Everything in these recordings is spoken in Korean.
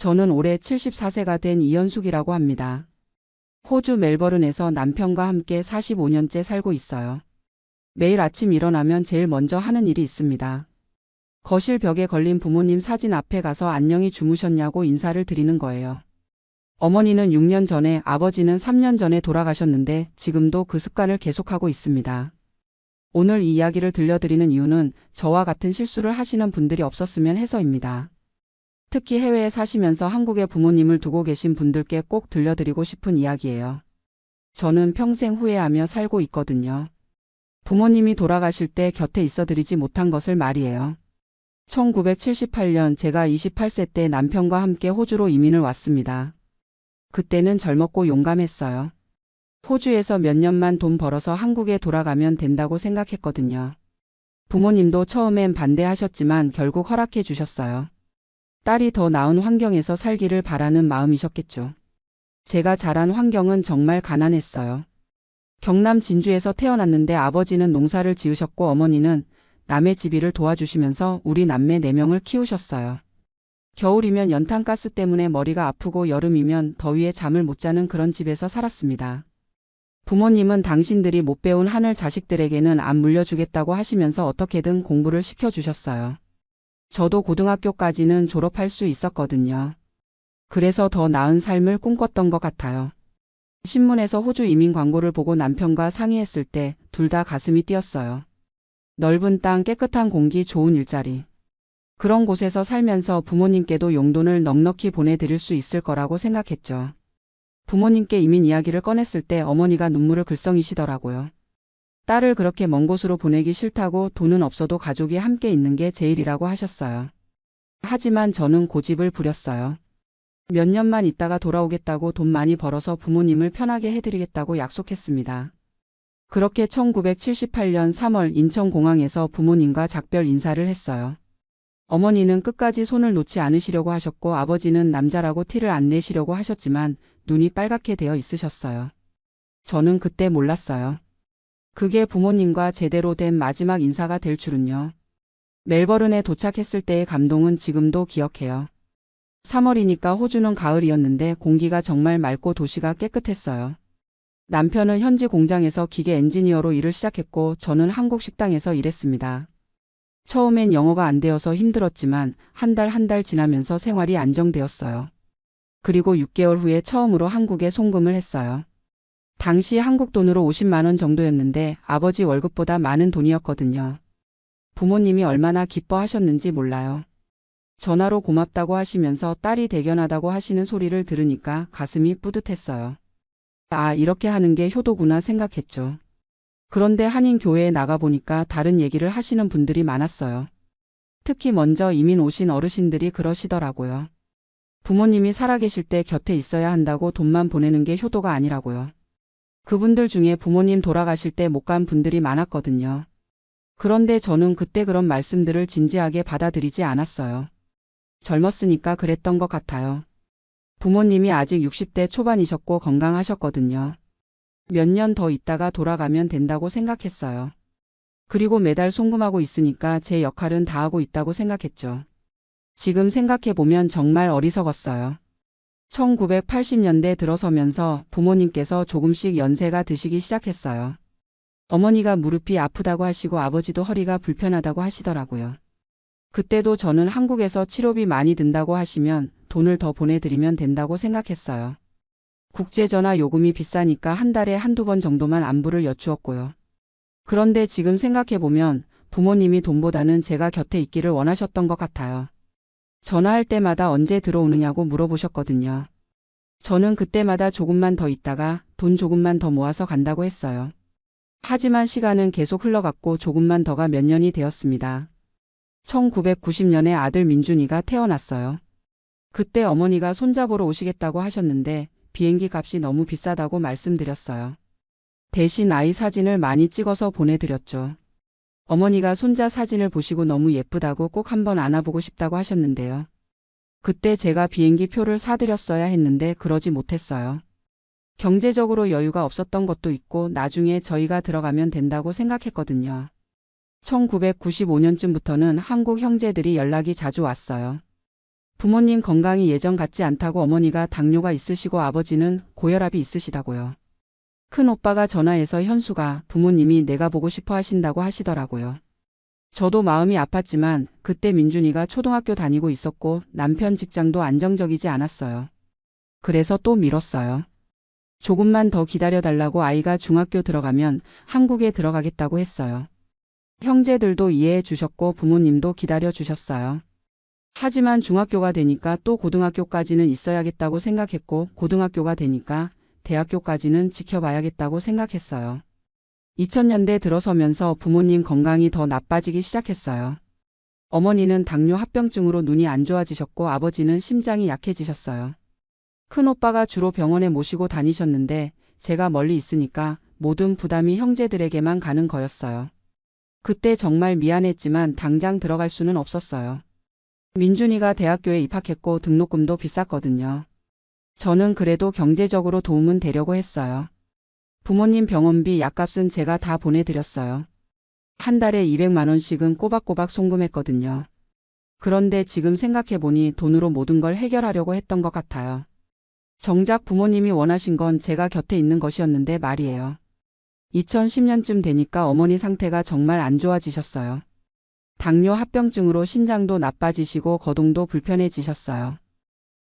저는 올해 74세가 된 이현숙이라고 합니다. 호주 멜버른에서 남편과 함께 45년째 살고 있어요. 매일 아침 일어나면 제일 먼저 하는 일이 있습니다. 거실 벽에 걸린 부모님 사진 앞에 가서 안녕히 주무셨냐고 인사를 드리는 거예요. 어머니는 6년 전에, 아버지는 3년 전에 돌아가셨는데 지금도 그 습관을 계속하고 있습니다. 오늘 이 이야기를 들려드리는 이유는 저와 같은 실수를 하시는 분들이 없었으면 해서입니다. 특히 해외에 사시면서 한국에 부모님을 두고 계신 분들께 꼭 들려드리고 싶은 이야기예요. 저는 평생 후회하며 살고 있거든요. 부모님이 돌아가실 때 곁에 있어드리지 못한 것을 말이에요. 1978년 제가 28세 때 남편과 함께 호주로 이민을 왔습니다. 그때는 젊었고 용감했어요. 호주에서 몇 년만 돈 벌어서 한국에 돌아가면 된다고 생각했거든요. 부모님도 처음엔 반대하셨지만 결국 허락해 주셨어요. 딸이 더 나은 환경에서 살기를 바라는 마음이셨겠죠. 제가 자란 환경은 정말 가난했어요. 경남 진주에서 태어났는데 아버지는 농사를 지으셨고 어머니는 남의 집일을 도와주시면서 우리 남매 4명을 키우셨어요. 겨울이면 연탄가스 때문에 머리가 아프고 여름이면 더위에 잠을 못 자는 그런 집에서 살았습니다. 부모님은 당신들이 못 배운 한을 자식들에게는 안 물려주겠다고 하시면서 어떻게든 공부를 시켜주셨어요. 저도 고등학교까지는 졸업할 수 있었거든요. 그래서 더 나은 삶을 꿈꿨던 것 같아요. 신문에서 호주 이민 광고를 보고 남편과 상의했을 때 둘 다 가슴이 뛰었어요. 넓은 땅, 깨끗한 공기, 좋은 일자리. 그런 곳에서 살면서 부모님께도 용돈을 넉넉히 보내드릴 수 있을 거라고 생각했죠. 부모님께 이민 이야기를 꺼냈을 때 어머니가 눈물을 글썽이시더라고요. 딸을 그렇게 먼 곳으로 보내기 싫다고 돈은 없어도 가족이 함께 있는 게 제일이라고 하셨어요. 하지만 저는 고집을 부렸어요. 몇 년만 있다가 돌아오겠다고 돈 많이 벌어서 부모님을 편하게 해드리겠다고 약속했습니다. 그렇게 1978년 3월 인천공항에서 부모님과 작별 인사를 했어요. 어머니는 끝까지 손을 놓지 않으시려고 하셨고 아버지는 남자라고 티를 안 내시려고 하셨지만 눈이 빨갛게 되어 있으셨어요. 저는 그때 몰랐어요. 그게 부모님과 제대로 된 마지막 인사가 될 줄은요. 멜버른에 도착했을 때의 감동은 지금도 기억해요. 3월이니까 호주는 가을이었는데 공기가 정말 맑고 도시가 깨끗했어요. 남편은 현지 공장에서 기계 엔지니어로 일을 시작했고 저는 한국 식당에서 일했습니다. 처음엔 영어가 안 되어서 힘들었지만 한 달 지나면서 생활이 안정되었어요. 그리고 6개월 후에 처음으로 한국에 송금을 했어요. 당시 한국 돈으로 50만 원 정도였는데 아버지 월급보다 많은 돈이었거든요. 부모님이 얼마나 기뻐하셨는지 몰라요. 전화로 고맙다고 하시면서 딸이 대견하다고 하시는 소리를 들으니까 가슴이 뿌듯했어요. 아, 이렇게 하는 게 효도구나 생각했죠. 그런데 한인교회에 나가보니까 다른 얘기를 하시는 분들이 많았어요. 특히 먼저 이민 오신 어르신들이 그러시더라고요. 부모님이 살아계실 때 곁에 있어야 한다고 돈만 보내는 게 효도가 아니라고요. 그분들 중에 부모님 돌아가실 때 못 간 분들이 많았거든요. 그런데 저는 그때 그런 말씀들을 진지하게 받아들이지 않았어요. 젊었으니까 그랬던 것 같아요. 부모님이 아직 60대 초반이셨고 건강하셨거든요. 몇 년 더 있다가 돌아가면 된다고 생각했어요. 그리고 매달 송금하고 있으니까 제 역할은 다 하고 있다고 생각했죠. 지금 생각해보면 정말 어리석었어요. 1980년대 들어서면서 부모님께서 조금씩 연세가 드시기 시작했어요. 어머니가 무릎이 아프다고 하시고 아버지도 허리가 불편하다고 하시더라고요. 그때도 저는 한국에서 치료비 많이 든다고 하시면 돈을 더 보내드리면 된다고 생각했어요. 국제전화 요금이 비싸니까 한 달에 한두 번 정도만 안부를 여쭈었고요. 그런데 지금 생각해보면 부모님이 돈보다는 제가 곁에 있기를 원하셨던 것 같아요. 전화할 때마다 언제 들어오느냐고 물어보셨거든요. 저는 그때마다 조금만 더 있다가 돈 조금만 더 모아서 간다고 했어요. 하지만 시간은 계속 흘러갔고 조금만 더가 몇 년이 되었습니다. 1990년에 아들 민준이가 태어났어요. 그때 어머니가 손자보러 오시겠다고 하셨는데 비행기 값이 너무 비싸다고 말씀드렸어요. 대신 아이 사진을 많이 찍어서 보내드렸죠. 어머니가 손자 사진을 보시고 너무 예쁘다고 꼭 한번 안아보고 싶다고 하셨는데요. 그때 제가 비행기 표를 사드렸어야 했는데 그러지 못했어요. 경제적으로 여유가 없었던 것도 있고 나중에 저희가 들어가면 된다고 생각했거든요. 1995년쯤부터는 한국 형제들이 연락이 자주 왔어요. 부모님 건강이 예전 같지 않다고 어머니가 당뇨가 있으시고 아버지는 고혈압이 있으시다고요. 큰 오빠가 전화해서 현수가 부모님이 내가 보고 싶어 하신다고 하시더라고요. 저도 마음이 아팠지만 그때 민준이가 초등학교 다니고 있었고 남편 직장도 안정적이지 않았어요. 그래서 또 미뤘어요. 조금만 더 기다려달라고 아이가 중학교 들어가면 한국에 들어가겠다고 했어요. 형제들도 이해해 주셨고 부모님도 기다려 주셨어요. 하지만 중학교가 되니까 또 고등학교까지는 있어야겠다고 생각했고 고등학교가 되니까 대학교까지는 지켜봐야겠다고 생각했어요. 2000년대 들어서면서 부모님 건강이 더 나빠지기 시작했어요. 어머니는 당뇨 합병증으로 눈이 안 좋아지셨고 아버지는 심장이 약해지셨어요. 큰오빠가 주로 병원에 모시고 다니셨는데 제가 멀리 있으니까 모든 부담이 형제들에게만 가는 거였어요. 그때 정말 미안했지만 당장 들어갈 수는 없었어요. 민준이가 대학교에 입학했고 등록금도 비쌌거든요. 저는 그래도 경제적으로 도움은 되려고 했어요. 부모님 병원비 약값은 제가 다 보내드렸어요. 한 달에 200만 원씩은 꼬박꼬박 송금했거든요. 그런데 지금 생각해보니 돈으로 모든 걸 해결하려고 했던 것 같아요. 정작 부모님이 원하신 건 제가 곁에 있는 것이었는데 말이에요. 2010년쯤 되니까 어머니 상태가 정말 안 좋아지셨어요. 당뇨 합병증으로 신장도 나빠지시고 거동도 불편해지셨어요.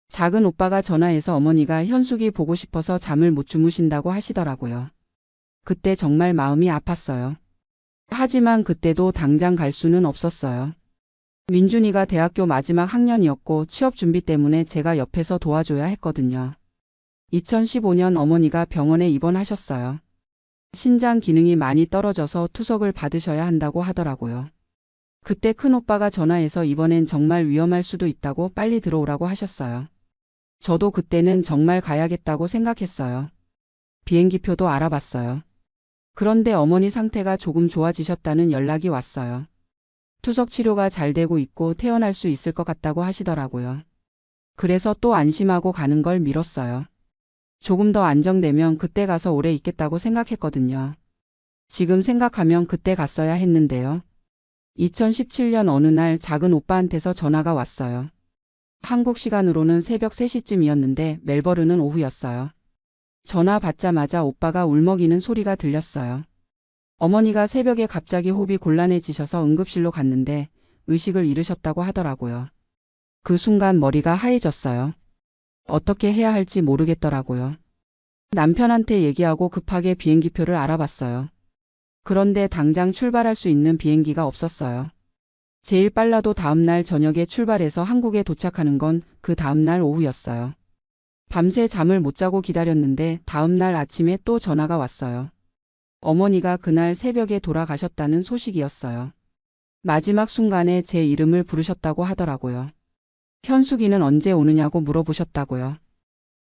작은 오빠가 전화해서 어머니가 현숙이 보고 싶어서 잠을 못 주무신다고 하시더라고요. 그때 정말 마음이 아팠어요. 하지만 그때도 당장 갈 수는 없었어요. 민준이가 대학교 마지막 학년이었고 취업 준비 때문에 제가 옆에서 도와줘야 했거든요. 2015년 어머니가 병원에 입원하셨어요. 신장 기능이 많이 떨어져서 투석을 받으셔야 한다고 하더라고요. 그때 큰오빠가 전화해서 이번엔 정말 위험할 수도 있다고 빨리 들어오라고 하셨어요. 저도 그때는 정말 가야겠다고 생각했어요. 비행기표도 알아봤어요. 그런데 어머니 상태가 조금 좋아지셨다는 연락이 왔어요. 투석 치료가 잘 되고 있고 퇴원할 수 있을 것 같다고 하시더라고요. 그래서 또 안심하고 가는 걸 미뤘어요. 조금 더 안정되면 그때 가서 오래 있겠다고 생각했거든요. 지금 생각하면 그때 갔어야 했는데요. 2017년 어느 날 작은 오빠한테서 전화가 왔어요. 한국 시간으로는 새벽 3시쯤이었는데 멜버른은 오후였어요. 전화 받자마자 오빠가 울먹이는 소리가 들렸어요. 어머니가 새벽에 갑자기 호흡이 곤란해지셔서 응급실로 갔는데 의식을 잃으셨다고 하더라고요. 그 순간 머리가 하얘졌어요. 어떻게 해야 할지 모르겠더라고요. 남편한테 얘기하고 급하게 비행기표를 알아봤어요. 그런데 당장 출발할 수 있는 비행기가 없었어요. 제일 빨라도 다음날 저녁에 출발해서 한국에 도착하는 건 그 다음날 오후였어요. 밤새 잠을 못 자고 기다렸는데 다음날 아침에 또 전화가 왔어요. 어머니가 그날 새벽에 돌아가셨다는 소식이었어요. 마지막 순간에 제 이름을 부르셨다고 하더라고요. 현숙이는 언제 오느냐고 물어보셨다고요.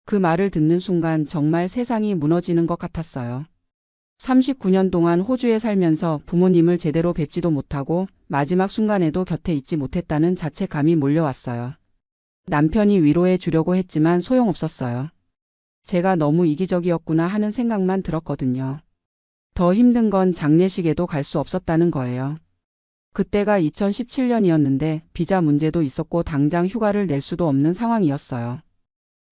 그 말을 듣는 순간 정말 세상이 무너지는 것 같았어요. 39년 동안 호주에 살면서 부모님을 제대로 뵙지도 못하고 마지막 순간에도 곁에 있지 못했다는 자책감이 몰려왔어요. 남편이 위로해 주려고 했지만 소용없었어요. 제가 너무 이기적이었구나 하는 생각만 들었거든요. 더 힘든 건 장례식에도 갈 수 없었다는 거예요. 그때가 2017년이었는데 비자 문제도 있었고 당장 휴가를 낼 수도 없는 상황이었어요.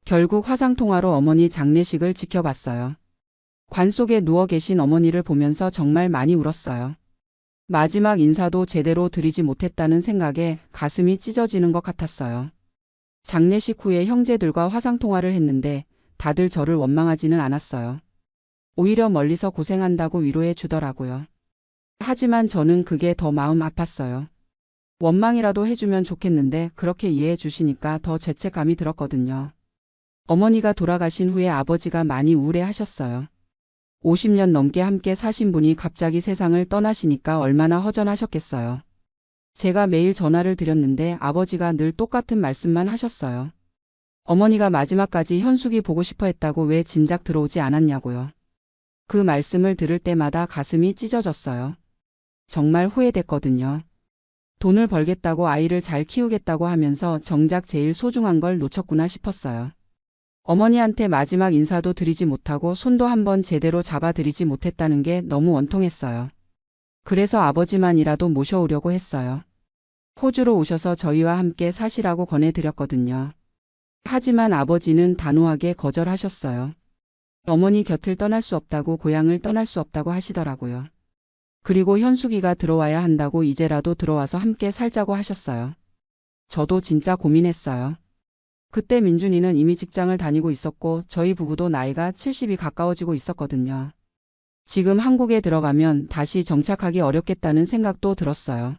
결국 화상통화로 어머니 장례식을 지켜봤어요. 관 속에 누워 계신 어머니를 보면서 정말 많이 울었어요. 마지막 인사도 제대로 드리지 못했다는 생각에 가슴이 찢어지는 것 같았어요. 장례식 후에 형제들과 화상통화를 했는데 다들 저를 원망하지는 않았어요. 오히려 멀리서 고생한다고 위로해 주더라고요. 하지만 저는 그게 더 마음 아팠어요. 원망이라도 해주면 좋겠는데 그렇게 이해해 주시니까 더 죄책감이 들었거든요. 어머니가 돌아가신 후에 아버지가 많이 우울해 하셨어요. 50년 넘게 함께 사신 분이 갑자기 세상을 떠나시니까 얼마나 허전하셨겠어요. 제가 매일 전화를 드렸는데 아버지가 늘 똑같은 말씀만 하셨어요. 어머니가 마지막까지 현숙이 보고 싶어 했다고 왜 진작 들어오지 않았냐고요. 그 말씀을 들을 때마다 가슴이 찢어졌어요. 정말 후회됐거든요. 돈을 벌겠다고 아이를 잘 키우겠다고 하면서 정작 제일 소중한 걸 놓쳤구나 싶었어요. 어머니한테 마지막 인사도 드리지 못하고 손도 한번 제대로 잡아드리지 못했다는 게 너무 원통했어요. 그래서 아버지만이라도 모셔오려고 했어요. 호주로 오셔서 저희와 함께 사시라고 권해드렸거든요. 하지만 아버지는 단호하게 거절하셨어요. 어머니 곁을 떠날 수 없다고, 고향을 떠날 수 없다고 하시더라고요. 그리고 현숙이가 들어와야 한다고, 이제라도 들어와서 함께 살자고 하셨어요. 저도 진짜 고민했어요. 그때 민준이는 이미 직장을 다니고 있었고 저희 부부도 나이가 70이 가까워지고 있었거든요. 지금 한국에 들어가면 다시 정착하기 어렵겠다는 생각도 들었어요.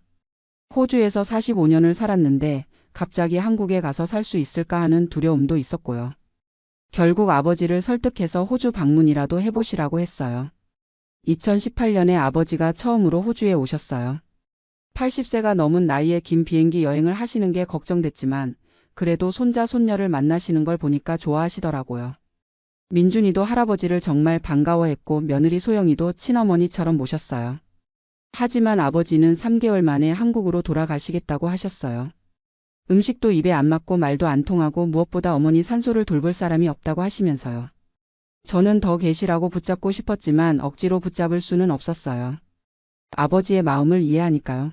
호주에서 45년을 살았는데 갑자기 한국에 가서 살 수 있을까 하는 두려움도 있었고요. 결국 아버지를 설득해서 호주 방문이라도 해보시라고 했어요. 2018년에 아버지가 처음으로 호주에 오셨어요. 80세가 넘은 나이에 긴 비행기 여행을 하시는 게 걱정됐지만 그래도 손자 손녀를 만나시는 걸 보니까 좋아하시더라고요. 민준이도 할아버지를 정말 반가워했고 며느리 소영이도 친어머니처럼 모셨어요. 하지만 아버지는 3개월 만에 한국으로 돌아가시겠다고 하셨어요. 음식도 입에 안 맞고 말도 안 통하고 무엇보다 어머니 산소를 돌볼 사람이 없다고 하시면서요. 저는 더 계시라고 붙잡고 싶었지만 억지로 붙잡을 수는 없었어요. 아버지의 마음을 이해하니까요.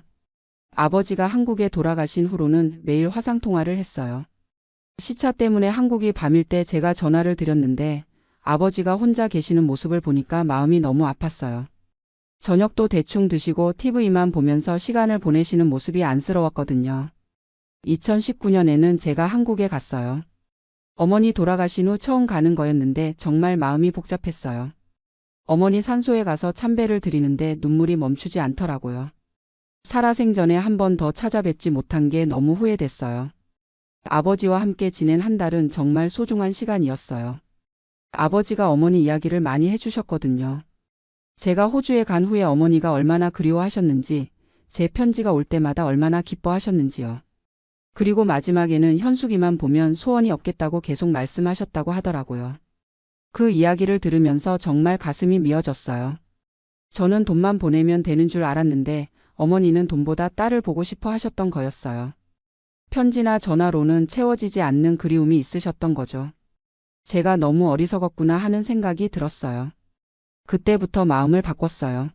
아버지가 한국에 돌아가신 후로는 매일 화상통화를 했어요. 시차 때문에 한국이 밤일 때 제가 전화를 드렸는데 아버지가 혼자 계시는 모습을 보니까 마음이 너무 아팠어요. 저녁도 대충 드시고 TV만 보면서 시간을 보내시는 모습이 안쓰러웠거든요. 2019년에는 제가 한국에 갔어요. 어머니 돌아가신 후 처음 가는 거였는데 정말 마음이 복잡했어요. 어머니 산소에 가서 참배를 드리는데 눈물이 멈추지 않더라고요. 살아생전에 한 번 더 찾아뵙지 못한 게 너무 후회됐어요. 아버지와 함께 지낸 한 달은 정말 소중한 시간이었어요. 아버지가 어머니 이야기를 많이 해주셨거든요. 제가 호주에 간 후에 어머니가 얼마나 그리워하셨는지, 제 편지가 올 때마다 얼마나 기뻐하셨는지요. 그리고 마지막에는 현숙이만 보면 소원이 없겠다고 계속 말씀하셨다고 하더라고요. 그 이야기를 들으면서 정말 가슴이 미어졌어요. 저는 돈만 보내면 되는 줄 알았는데 어머니는 돈보다 딸을 보고 싶어 하셨던 거였어요. 편지나 전화로는 채워지지 않는 그리움이 있으셨던 거죠. 제가 너무 어리석었구나 하는 생각이 들었어요. 그때부터 마음을 바꿨어요.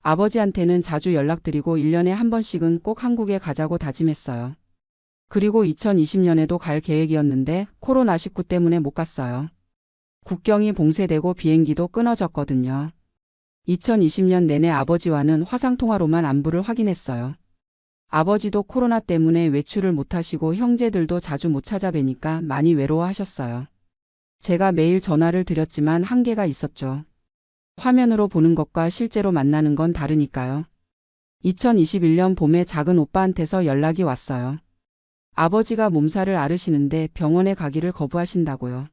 아버지한테는 자주 연락드리고 1년에 한 번씩은 꼭 한국에 가자고 다짐했어요. 그리고 2020년에도 갈 계획이었는데 코로나19 때문에 못 갔어요. 국경이 봉쇄되고 비행기도 끊어졌거든요. 2020년 내내 아버지와는 화상통화로만 안부를 확인했어요. 아버지도 코로나 때문에 외출을 못하시고 형제들도 자주 못 찾아뵈니까 많이 외로워하셨어요. 제가 매일 전화를 드렸지만 한계가 있었죠. 화면으로 보는 것과 실제로 만나는 건 다르니까요. 2021년 봄에 작은 오빠한테서 연락이 왔어요. 아버지가 몸살을 앓으시는데 병원에 가기를 거부하신다고요.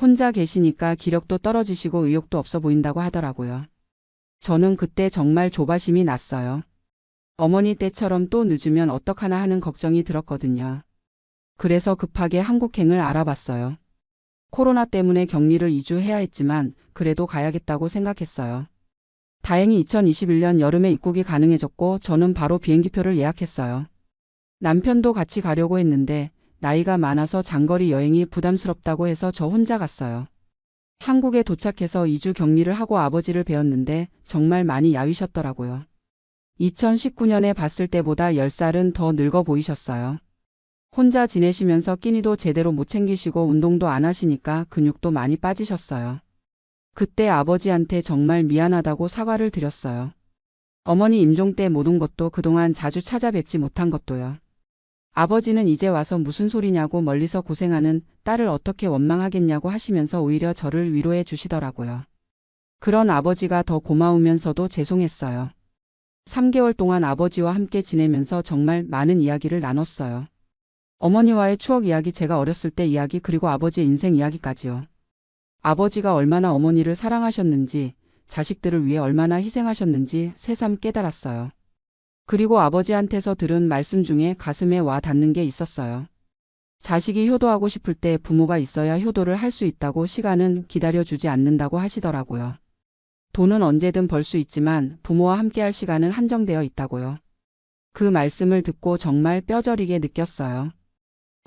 혼자 계시니까 기력도 떨어지시고 의욕도 없어 보인다고 하더라고요. 저는 그때 정말 조바심이 났어요. 어머니 때처럼 또 늦으면 어떡하나 하는 걱정이 들었거든요. 그래서 급하게 한국행을 알아봤어요. 코로나 때문에 격리를 2주 해야 했지만 그래도 가야겠다고 생각했어요. 다행히 2021년 여름에 입국이 가능해졌고 저는 바로 비행기표를 예약했어요. 남편도 같이 가려고 했는데 나이가 많아서 장거리 여행이 부담스럽다고 해서 저 혼자 갔어요. 한국에 도착해서 2주 격리를 하고 아버지를 뵈었는데 정말 많이 야위셨더라고요. 2019년에 봤을 때보다 10살은 더 늙어 보이셨어요. 혼자 지내시면서 끼니도 제대로 못 챙기시고 운동도 안 하시니까 근육도 많이 빠지셨어요. 그때 아버지한테 정말 미안하다고 사과를 드렸어요. 어머니 임종 때 못 온 것도 그동안 자주 찾아뵙지 못한 것도요. 아버지는 이제 와서 무슨 소리냐고 멀리서 고생하는 딸을 어떻게 원망하겠냐고 하시면서 오히려 저를 위로해 주시더라고요. 그런 아버지가 더 고마우면서도 죄송했어요. 3개월 동안 아버지와 함께 지내면서 정말 많은 이야기를 나눴어요. 어머니와의 추억 이야기, 제가 어렸을 때 이야기, 그리고 아버지의 인생 이야기까지요. 아버지가 얼마나 어머니를 사랑하셨는지, 자식들을 위해 얼마나 희생하셨는지 새삼 깨달았어요. 그리고 아버지한테서 들은 말씀 중에 가슴에 와 닿는 게 있었어요. 자식이 효도하고 싶을 때 부모가 있어야 효도를 할 수 있다고, 시간은 기다려주지 않는다고 하시더라고요. 돈은 언제든 벌 수 있지만 부모와 함께할 시간은 한정되어 있다고요. 그 말씀을 듣고 정말 뼈저리게 느꼈어요.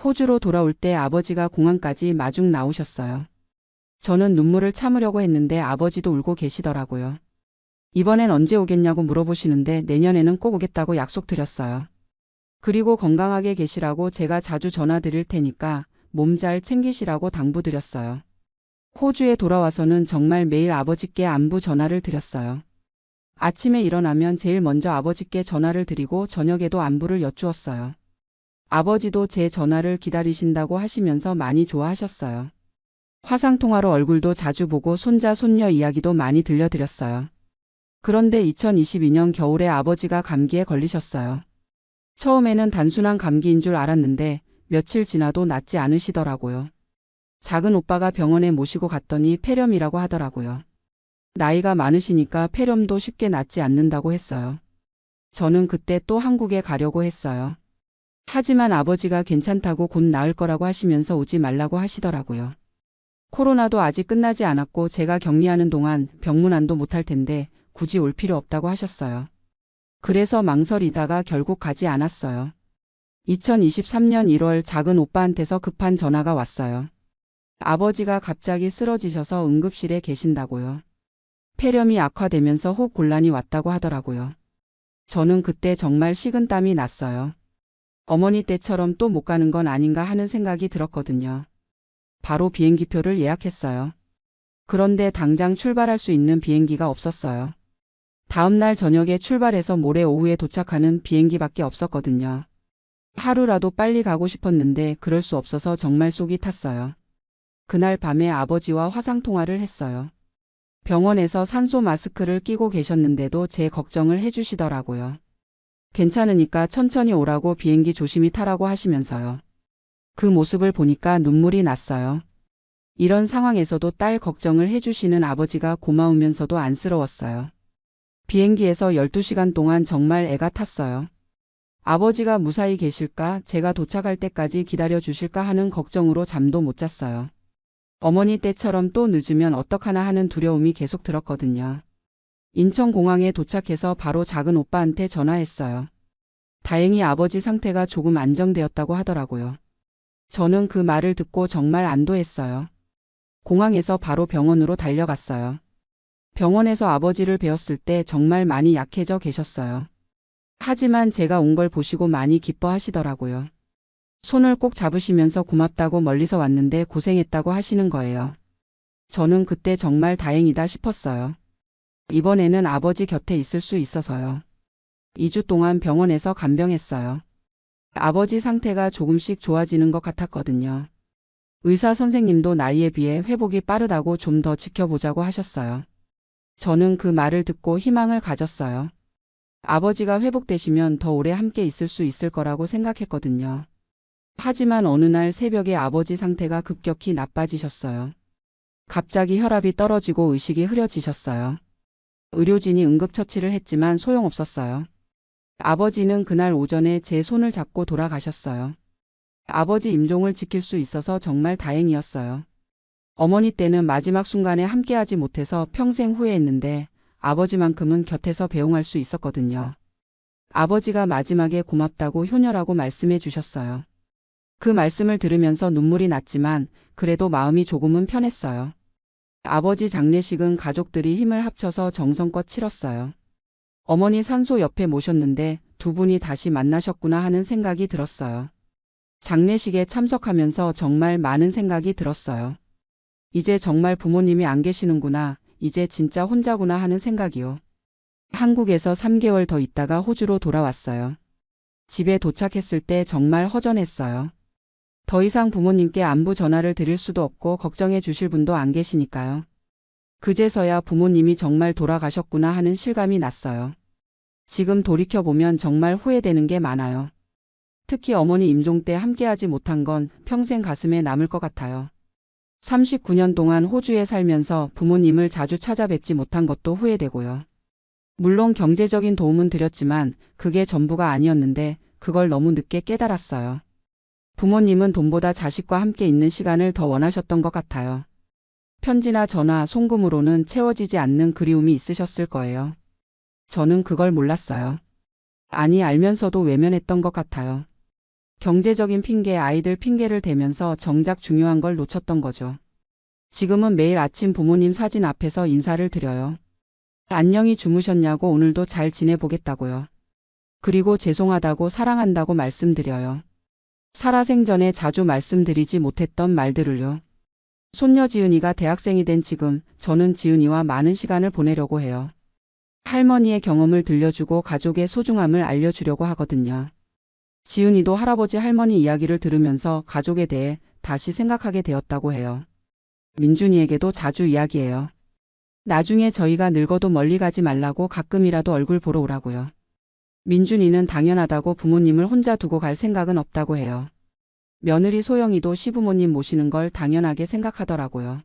호주로 돌아올 때 아버지가 공항까지 마중 나오셨어요. 저는 눈물을 참으려고 했는데 아버지도 울고 계시더라고요. 이번엔 언제 오겠냐고 물어보시는데 내년에는 꼭 오겠다고 약속드렸어요. 그리고 건강하게 계시라고 제가 자주 전화 드릴 테니까 몸 잘 챙기시라고 당부드렸어요. 호주에 돌아와서는 정말 매일 아버지께 안부 전화를 드렸어요. 아침에 일어나면 제일 먼저 아버지께 전화를 드리고 저녁에도 안부를 여쭈었어요. 아버지도 제 전화를 기다리신다고 하시면서 많이 좋아하셨어요. 화상통화로 얼굴도 자주 보고 손자 손녀 이야기도 많이 들려드렸어요. 그런데 2022년 겨울에 아버지가 감기에 걸리셨어요. 처음에는 단순한 감기인 줄 알았는데 며칠 지나도 낫지 않으시더라고요. 작은 오빠가 병원에 모시고 갔더니 폐렴이라고 하더라고요. 나이가 많으시니까 폐렴도 쉽게 낫지 않는다고 했어요. 저는 그때 또 한국에 가려고 했어요. 하지만 아버지가 괜찮다고 곧 나을 거라고 하시면서 오지 말라고 하시더라고요. 코로나도 아직 끝나지 않았고 제가 격리하는 동안 병문안도 못할 텐데 굳이 올 필요 없다고 하셨어요. 그래서 망설이다가 결국 가지 않았어요. 2023년 1월 작은 오빠한테서 급한 전화가 왔어요. 아버지가 갑자기 쓰러지셔서 응급실에 계신다고요. 폐렴이 악화되면서 호흡 곤란이 왔다고 하더라고요. 저는 그때 정말 식은땀이 났어요. 어머니 때처럼 또 못 가는 건 아닌가 하는 생각이 들었거든요. 바로 비행기표를 예약했어요. 그런데 당장 출발할 수 있는 비행기가 없었어요. 다음 날 저녁에 출발해서 모레 오후에 도착하는 비행기밖에 없었거든요. 하루라도 빨리 가고 싶었는데 그럴 수 없어서 정말 속이 탔어요. 그날 밤에 아버지와 화상통화를 했어요. 병원에서 산소 마스크를 끼고 계셨는데도 제 걱정을 해주시더라고요. 괜찮으니까 천천히 오라고 비행기 조심히 타라고 하시면서요. 그 모습을 보니까 눈물이 났어요. 이런 상황에서도 딸 걱정을 해주시는 아버지가 고마우면서도 안쓰러웠어요. 비행기에서 12시간 동안 정말 애가 탔어요. 아버지가 무사히 계실까, 제가 도착할 때까지 기다려 주실까 하는 걱정으로 잠도 못 잤어요. 어머니 때처럼 또 늦으면 어떡하나 하는 두려움이 계속 들었거든요. 인천공항에 도착해서 바로 작은 오빠한테 전화했어요. 다행히 아버지 상태가 조금 안정되었다고 하더라고요. 저는 그 말을 듣고 정말 안도했어요. 공항에서 바로 병원으로 달려갔어요. 병원에서 아버지를 뵈었을 때 정말 많이 약해져 계셨어요. 하지만 제가 온 걸 보시고 많이 기뻐하시더라고요. 손을 꼭 잡으시면서 고맙다고 멀리서 왔는데 고생했다고 하시는 거예요. 저는 그때 정말 다행이다 싶었어요. 이번에는 아버지 곁에 있을 수 있어서요. 2주 동안 병원에서 간병했어요. 아버지 상태가 조금씩 좋아지는 것 같았거든요. 의사 선생님도 나이에 비해 회복이 빠르다고 좀 더 지켜보자고 하셨어요. 저는 그 말을 듣고 희망을 가졌어요. 아버지가 회복되시면 더 오래 함께 있을 수 있을 거라고 생각했거든요. 하지만 어느 날 새벽에 아버지 상태가 급격히 나빠지셨어요. 갑자기 혈압이 떨어지고 의식이 흐려지셨어요. 의료진이 응급처치를 했지만 소용없었어요. 아버지는 그날 오전에 제 손을 잡고 돌아가셨어요. 아버지 임종을 지킬 수 있어서 정말 다행이었어요. 어머니 때는 마지막 순간에 함께하지 못해서 평생 후회했는데 아버지만큼은 곁에서 배웅할 수 있었거든요. 아버지가 마지막에 고맙다고 효녀라고 말씀해 주셨어요. 그 말씀을 들으면서 눈물이 났지만 그래도 마음이 조금은 편했어요. 아버지 장례식은 가족들이 힘을 합쳐서 정성껏 치렀어요. 어머니 산소 옆에 모셨는데 두 분이 다시 만나셨구나 하는 생각이 들었어요. 장례식에 참석하면서 정말 많은 생각이 들었어요. 이제 정말 부모님이 안 계시는구나, 이제 진짜 혼자구나 하는 생각이요. 한국에서 3개월 더 있다가 호주로 돌아왔어요. 집에 도착했을 때 정말 허전했어요. 더 이상 부모님께 안부 전화를 드릴 수도 없고 걱정해 주실 분도 안 계시니까요. 그제서야 부모님이 정말 돌아가셨구나 하는 실감이 났어요. 지금 돌이켜보면 정말 후회되는 게 많아요. 특히 어머니 임종 때 함께하지 못한 건 평생 가슴에 남을 것 같아요. 39년 동안 호주에 살면서 부모님을 자주 찾아뵙지 못한 것도 후회되고요. 물론 경제적인 도움은 드렸지만 그게 전부가 아니었는데 그걸 너무 늦게 깨달았어요. 부모님은 돈보다 자식과 함께 있는 시간을 더 원하셨던 것 같아요. 편지나 전화, 송금으로는 채워지지 않는 그리움이 있으셨을 거예요. 저는 그걸 몰랐어요. 아니, 알면서도 외면했던 것 같아요. 경제적인 핑계, 아이들 핑계를 대면서 정작 중요한 걸 놓쳤던 거죠. 지금은 매일 아침 부모님 사진 앞에서 인사를 드려요. 안녕히 주무셨냐고, 오늘도 잘 지내보겠다고요. 그리고 죄송하다고 사랑한다고 말씀드려요. 살아생전에 자주 말씀드리지 못했던 말들을요. 손녀 지은이가 대학생이 된 지금 저는 지은이와 많은 시간을 보내려고 해요. 할머니의 경험을 들려주고 가족의 소중함을 알려주려고 하거든요. 지은이도 할아버지 할머니 이야기를 들으면서 가족에 대해 다시 생각하게 되었다고 해요. 민준이에게도 자주 이야기해요. 나중에 저희가 늙어도 멀리 가지 말라고 가끔이라도 얼굴 보러 오라고요. 민준이는 당연하다고 부모님을 혼자 두고 갈 생각은 없다고 해요. 며느리 소영이도 시부모님 모시는 걸 당연하게 생각하더라고요.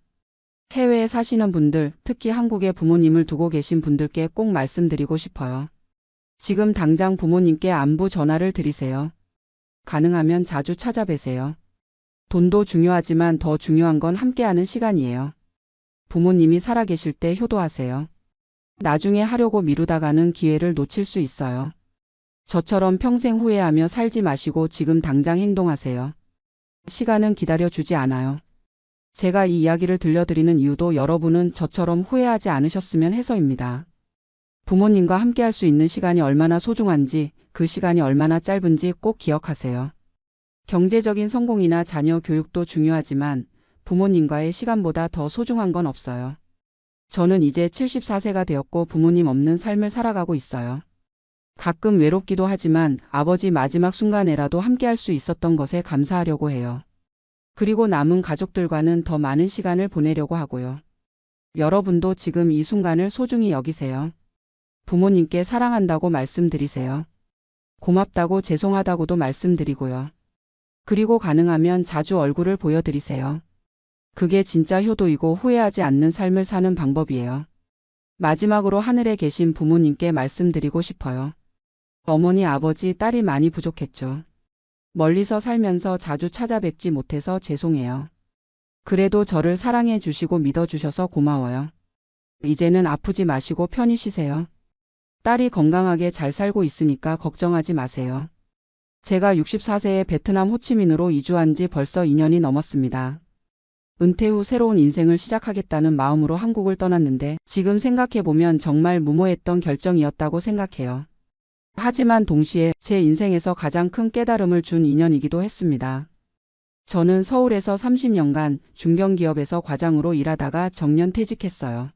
해외에 사시는 분들, 특히 한국에 부모님을 두고 계신 분들께 꼭 말씀드리고 싶어요. 지금 당장 부모님께 안부 전화를 드리세요. 가능하면 자주 찾아뵈세요. 돈도 중요하지만 더 중요한 건 함께하는 시간이에요. 부모님이 살아계실 때 효도하세요. 나중에 하려고 미루다가는 기회를 놓칠 수 있어요. 저처럼 평생 후회하며 살지 마시고 지금 당장 행동하세요. 시간은 기다려주지 않아요. 제가 이 이야기를 들려드리는 이유도 여러분은 저처럼 후회하지 않으셨으면 해서입니다. 부모님과 함께할 수 있는 시간이 얼마나 소중한지, 그 시간이 얼마나 짧은지 꼭 기억하세요. 경제적인 성공이나 자녀 교육도 중요하지만 부모님과의 시간보다 더 소중한 건 없어요. 저는 이제 74세가 되었고 부모님 없는 삶을 살아가고 있어요. 가끔 외롭기도 하지만 아버지 마지막 순간에라도 함께할 수 있었던 것에 감사하려고 해요. 그리고 남은 가족들과는 더 많은 시간을 보내려고 하고요. 여러분도 지금 이 순간을 소중히 여기세요. 부모님께 사랑한다고 말씀드리세요. 고맙다고 죄송하다고도 말씀드리고요. 그리고 가능하면 자주 얼굴을 보여드리세요. 그게 진짜 효도이고 후회하지 않는 삶을 사는 방법이에요. 마지막으로 하늘에 계신 부모님께 말씀드리고 싶어요. 어머니, 아버지, 딸이 많이 부족했죠. 멀리서 살면서 자주 찾아뵙지 못해서 죄송해요. 그래도 저를 사랑해 주시고 믿어 주셔서 고마워요. 이제는 아프지 마시고 편히 쉬세요. 딸이 건강하게 잘 살고 있으니까 걱정하지 마세요. 제가 64세에 베트남 호치민으로 이주한 지 벌써 2년이 넘었습니다. 은퇴 후 새로운 인생을 시작하겠다는 마음으로 한국을 떠났는데 지금 생각해보면 정말 무모했던 결정이었다고 생각해요. 하지만 동시에 제 인생에서 가장 큰 깨달음을 준 2년이기도 했습니다. 저는 서울에서 30년간 중견기업에서 과장으로 일하다가 정년 퇴직했어요.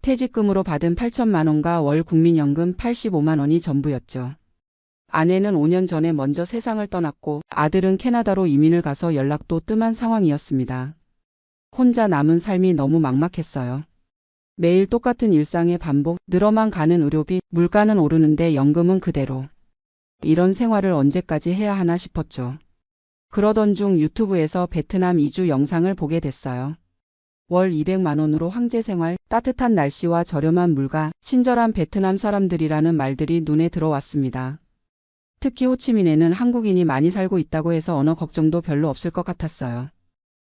퇴직금으로 받은 8천만 원과 월 국민연금 85만 원이 전부였죠. 아내는 5년 전에 먼저 세상을 떠났고 아들은 캐나다로 이민을 가서 연락도 뜸한 상황이었습니다. 혼자 남은 삶이 너무 막막했어요. 매일 똑같은 일상의 반복, 늘어만 가는 의료비, 물가는 오르는데 연금은 그대로. 이런 생활을 언제까지 해야 하나 싶었죠. 그러던 중 유튜브에서 베트남 이주 영상을 보게 됐어요. 월 200만 원으로 황제 생활, 따뜻한 날씨와 저렴한 물가, 친절한 베트남 사람들이라는 말들이 눈에 들어왔습니다. 특히 호치민에는 한국인이 많이 살고 있다고 해서 언어 걱정도 별로 없을 것 같았어요.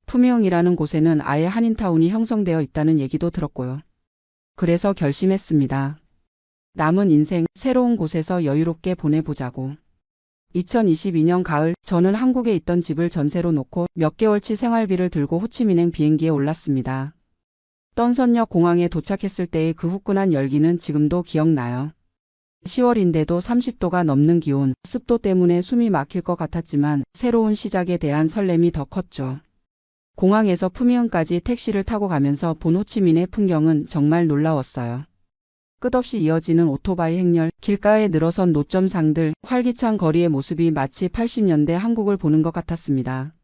푸미흥이라는 곳에는 아예 한인타운이 형성되어 있다는 얘기도 들었고요. 그래서 결심했습니다. 남은 인생 새로운 곳에서 여유롭게 보내보자고. 2022년 가을 저는 한국에 있던 집을 전세로 놓고 몇 개월치 생활비를 들고 호치민행 비행기에 올랐습니다. 떤선역 공항에 도착했을 때의 그 후끈한 열기는 지금도 기억나요. 10월인데도 30도가 넘는 기온, 습도 때문에 숨이 막힐 것 같았지만 새로운 시작에 대한 설렘이 더 컸죠. 공항에서 푸미흥까지 택시를 타고 가면서 본 호치민의 풍경은 정말 놀라웠어요. 끝없이 이어지는 오토바이 행렬, 길가에 늘어선 노점상들, 활기찬 거리의 모습이 마치 80년대 한국을 보는 것 같았습니다.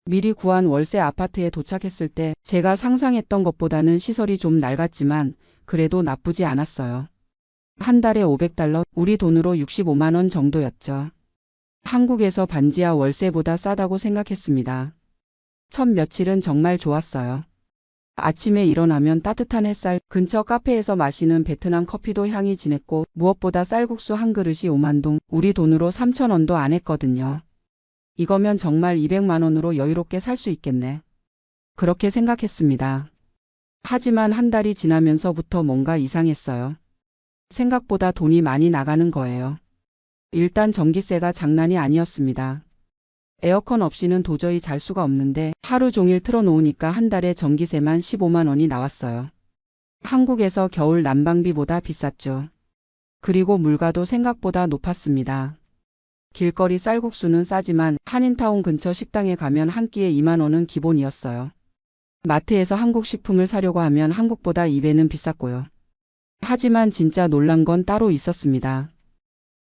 미리 구한 월세 아파트에 도착했을 때 제가 상상했던 것보다는 시설이 좀 낡았지만 그래도 나쁘지 않았어요. 한 달에 $500, 우리 돈으로 65만 원 정도였죠. 한국에서 반지하 월세보다 싸다고 생각했습니다. 첫 며칠은 정말 좋았어요. 아침에 일어나면 따뜻한 햇살, 근처 카페에서 마시는 베트남 커피도 향이 진했고 무엇보다 쌀국수 한 그릇이 5만 동, 우리 돈으로 3천 원도 안 했거든요. 이거면 정말 200만 원으로 여유롭게 살 수 있겠네. 그렇게 생각했습니다. 하지만 한 달이 지나면서부터 뭔가 이상했어요. 생각보다 돈이 많이 나가는 거예요. 일단 전기세가 장난이 아니었습니다. 에어컨 없이는 도저히 잘 수가 없는데 하루 종일 틀어놓으니까 한 달에 전기세만 15만 원이 나왔어요. 한국에서 겨울 난방비보다 비쌌죠. 그리고 물가도 생각보다 높았습니다. 길거리 쌀국수는 싸지만 한인타운 근처 식당에 가면 한 끼에 2만 원은 기본이었어요. 마트에서 한국 식품을 사려고 하면 한국보다 2배는 비쌌고요. 하지만 진짜 놀란 건 따로 있었습니다.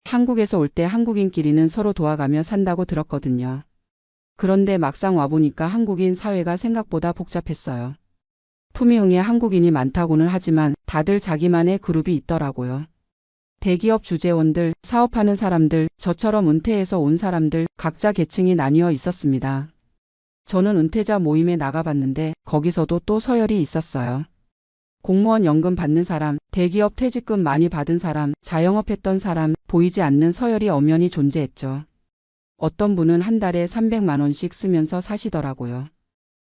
한국에서 올 때 한국인끼리는 서로 도와가며 산다고 들었거든요. 그런데 막상 와보니까 한국인 사회가 생각보다 복잡했어요. 품위응에 한국인이 많다고는 하지만 다들 자기만의 그룹이 있더라고요. 대기업 주재원들, 사업하는 사람들, 저처럼 은퇴해서 온 사람들, 각자 계층이 나뉘어 있었습니다. 저는 은퇴자 모임에 나가봤는데 거기서도 또 서열이 있었어요. 공무원 연금 받는 사람, 대기업 퇴직금 많이 받은 사람, 자영업했던 사람, 보이지 않는 서열이 엄연히 존재했죠. 어떤 분은 한 달에 300만 원씩 쓰면서 사시더라고요.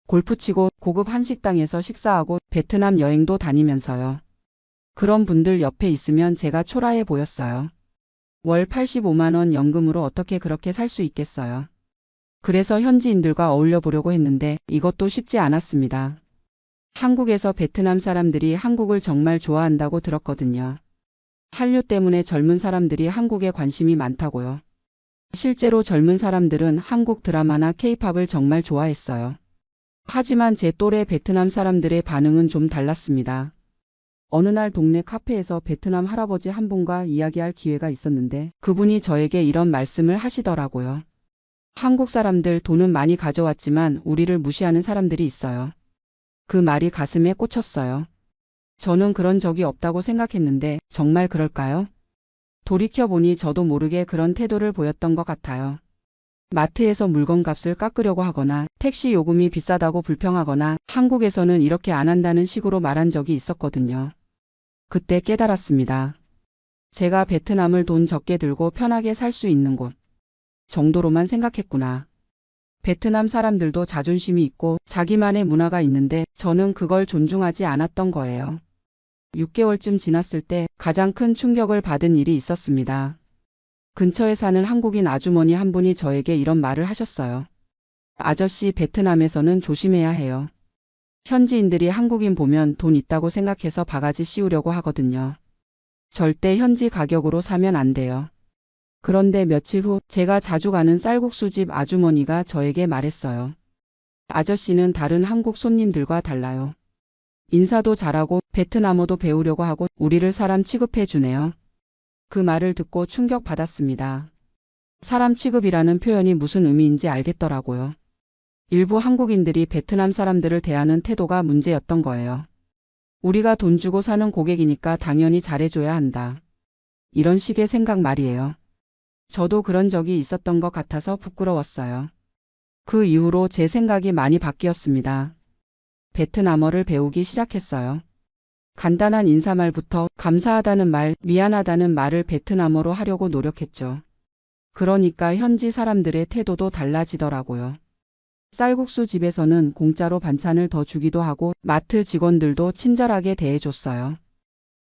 골프 치고 고급 한식당에서 식사하고 베트남 여행도 다니면서요. 그런 분들 옆에 있으면 제가 초라해 보였어요. 월 85만 원 연금으로 어떻게 그렇게 살 수 있겠어요. 그래서 현지인들과 어울려 보려고 했는데 이것도 쉽지 않았습니다. 한국에서 베트남 사람들이 한국을 정말 좋아한다고 들었거든요. 한류 때문에 젊은 사람들이 한국에 관심이 많다고요. 실제로 젊은 사람들은 한국 드라마나 케이팝을 정말 좋아했어요. 하지만 제 또래 베트남 사람들의 반응은 좀 달랐습니다. 어느 날 동네 카페에서 베트남 할아버지 한 분과 이야기할 기회가 있었는데 그분이 저에게 이런 말씀을 하시더라고요. 한국 사람들 돈은 많이 가져왔지만 우리를 무시하는 사람들이 있어요. 그 말이 가슴에 꽂혔어요. 저는 그런 적이 없다고 생각했는데 정말 그럴까요? 돌이켜보니 저도 모르게 그런 태도를 보였던 것 같아요. 마트에서 물건값을 깎으려고 하거나 택시 요금이 비싸다고 불평하거나 한국에서는 이렇게 안 한다는 식으로 말한 적이 있었거든요. 그때 깨달았습니다. 제가 베트남을 돈 적게 들고 편하게 살 수 있는 곳 정도로만 생각했구나. 베트남 사람들도 자존심이 있고 자기만의 문화가 있는데 저는 그걸 존중하지 않았던 거예요. 6개월쯤 지났을 때 가장 큰 충격을 받은 일이 있었습니다. 근처에 사는 한국인 아주머니 한 분이 저에게 이런 말을 하셨어요. 아저씨, 베트남에서는 조심해야 해요. 현지인들이 한국인 보면 돈 있다고 생각해서 바가지 씌우려고 하거든요. 절대 현지 가격으로 사면 안 돼요. 그런데 며칠 후 제가 자주 가는 쌀국수집 아주머니가 저에게 말했어요. 아저씨는 다른 한국 손님들과 달라요. 인사도 잘하고 베트남어도 배우려고 하고 우리를 사람 취급해 주네요. 그 말을 듣고 충격받았습니다. 사람 취급이라는 표현이 무슨 의미인지 알겠더라고요. 일부 한국인들이 베트남 사람들을 대하는 태도가 문제였던 거예요. 우리가 돈 주고 사는 고객이니까 당연히 잘해줘야 한다. 이런 식의 생각 말이에요. 저도 그런 적이 있었던 것 같아서 부끄러웠어요. 그 이후로 제 생각이 많이 바뀌었습니다. 베트남어를 배우기 시작했어요. 간단한 인사말부터 감사하다는 말, 미안하다는 말을 베트남어로 하려고 노력했죠. 그러니까 현지 사람들의 태도도 달라지더라고요. 쌀국수 집에서는 공짜로 반찬을 더 주기도 하고 마트 직원들도 친절하게 대해줬어요.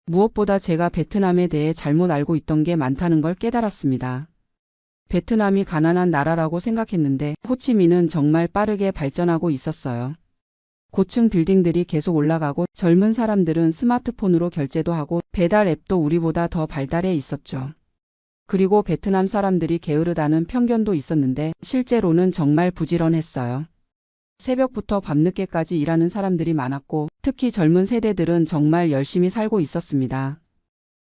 무엇보다 제가 베트남에 대해 잘못 알고 있던 게 많다는 걸 깨달았습니다. 베트남이 가난한 나라라고 생각했는데 호치민은 정말 빠르게 발전하고 있었어요. 고층 빌딩들이 계속 올라가고 젊은 사람들은 스마트폰으로 결제도 하고 배달 앱도 우리보다 더 발달해 있었죠. 그리고 베트남 사람들이 게으르다는 편견도 있었는데 실제로는 정말 부지런했어요. 새벽부터 밤늦게까지 일하는 사람들이 많았고 특히 젊은 세대들은 정말 열심히 살고 있었습니다.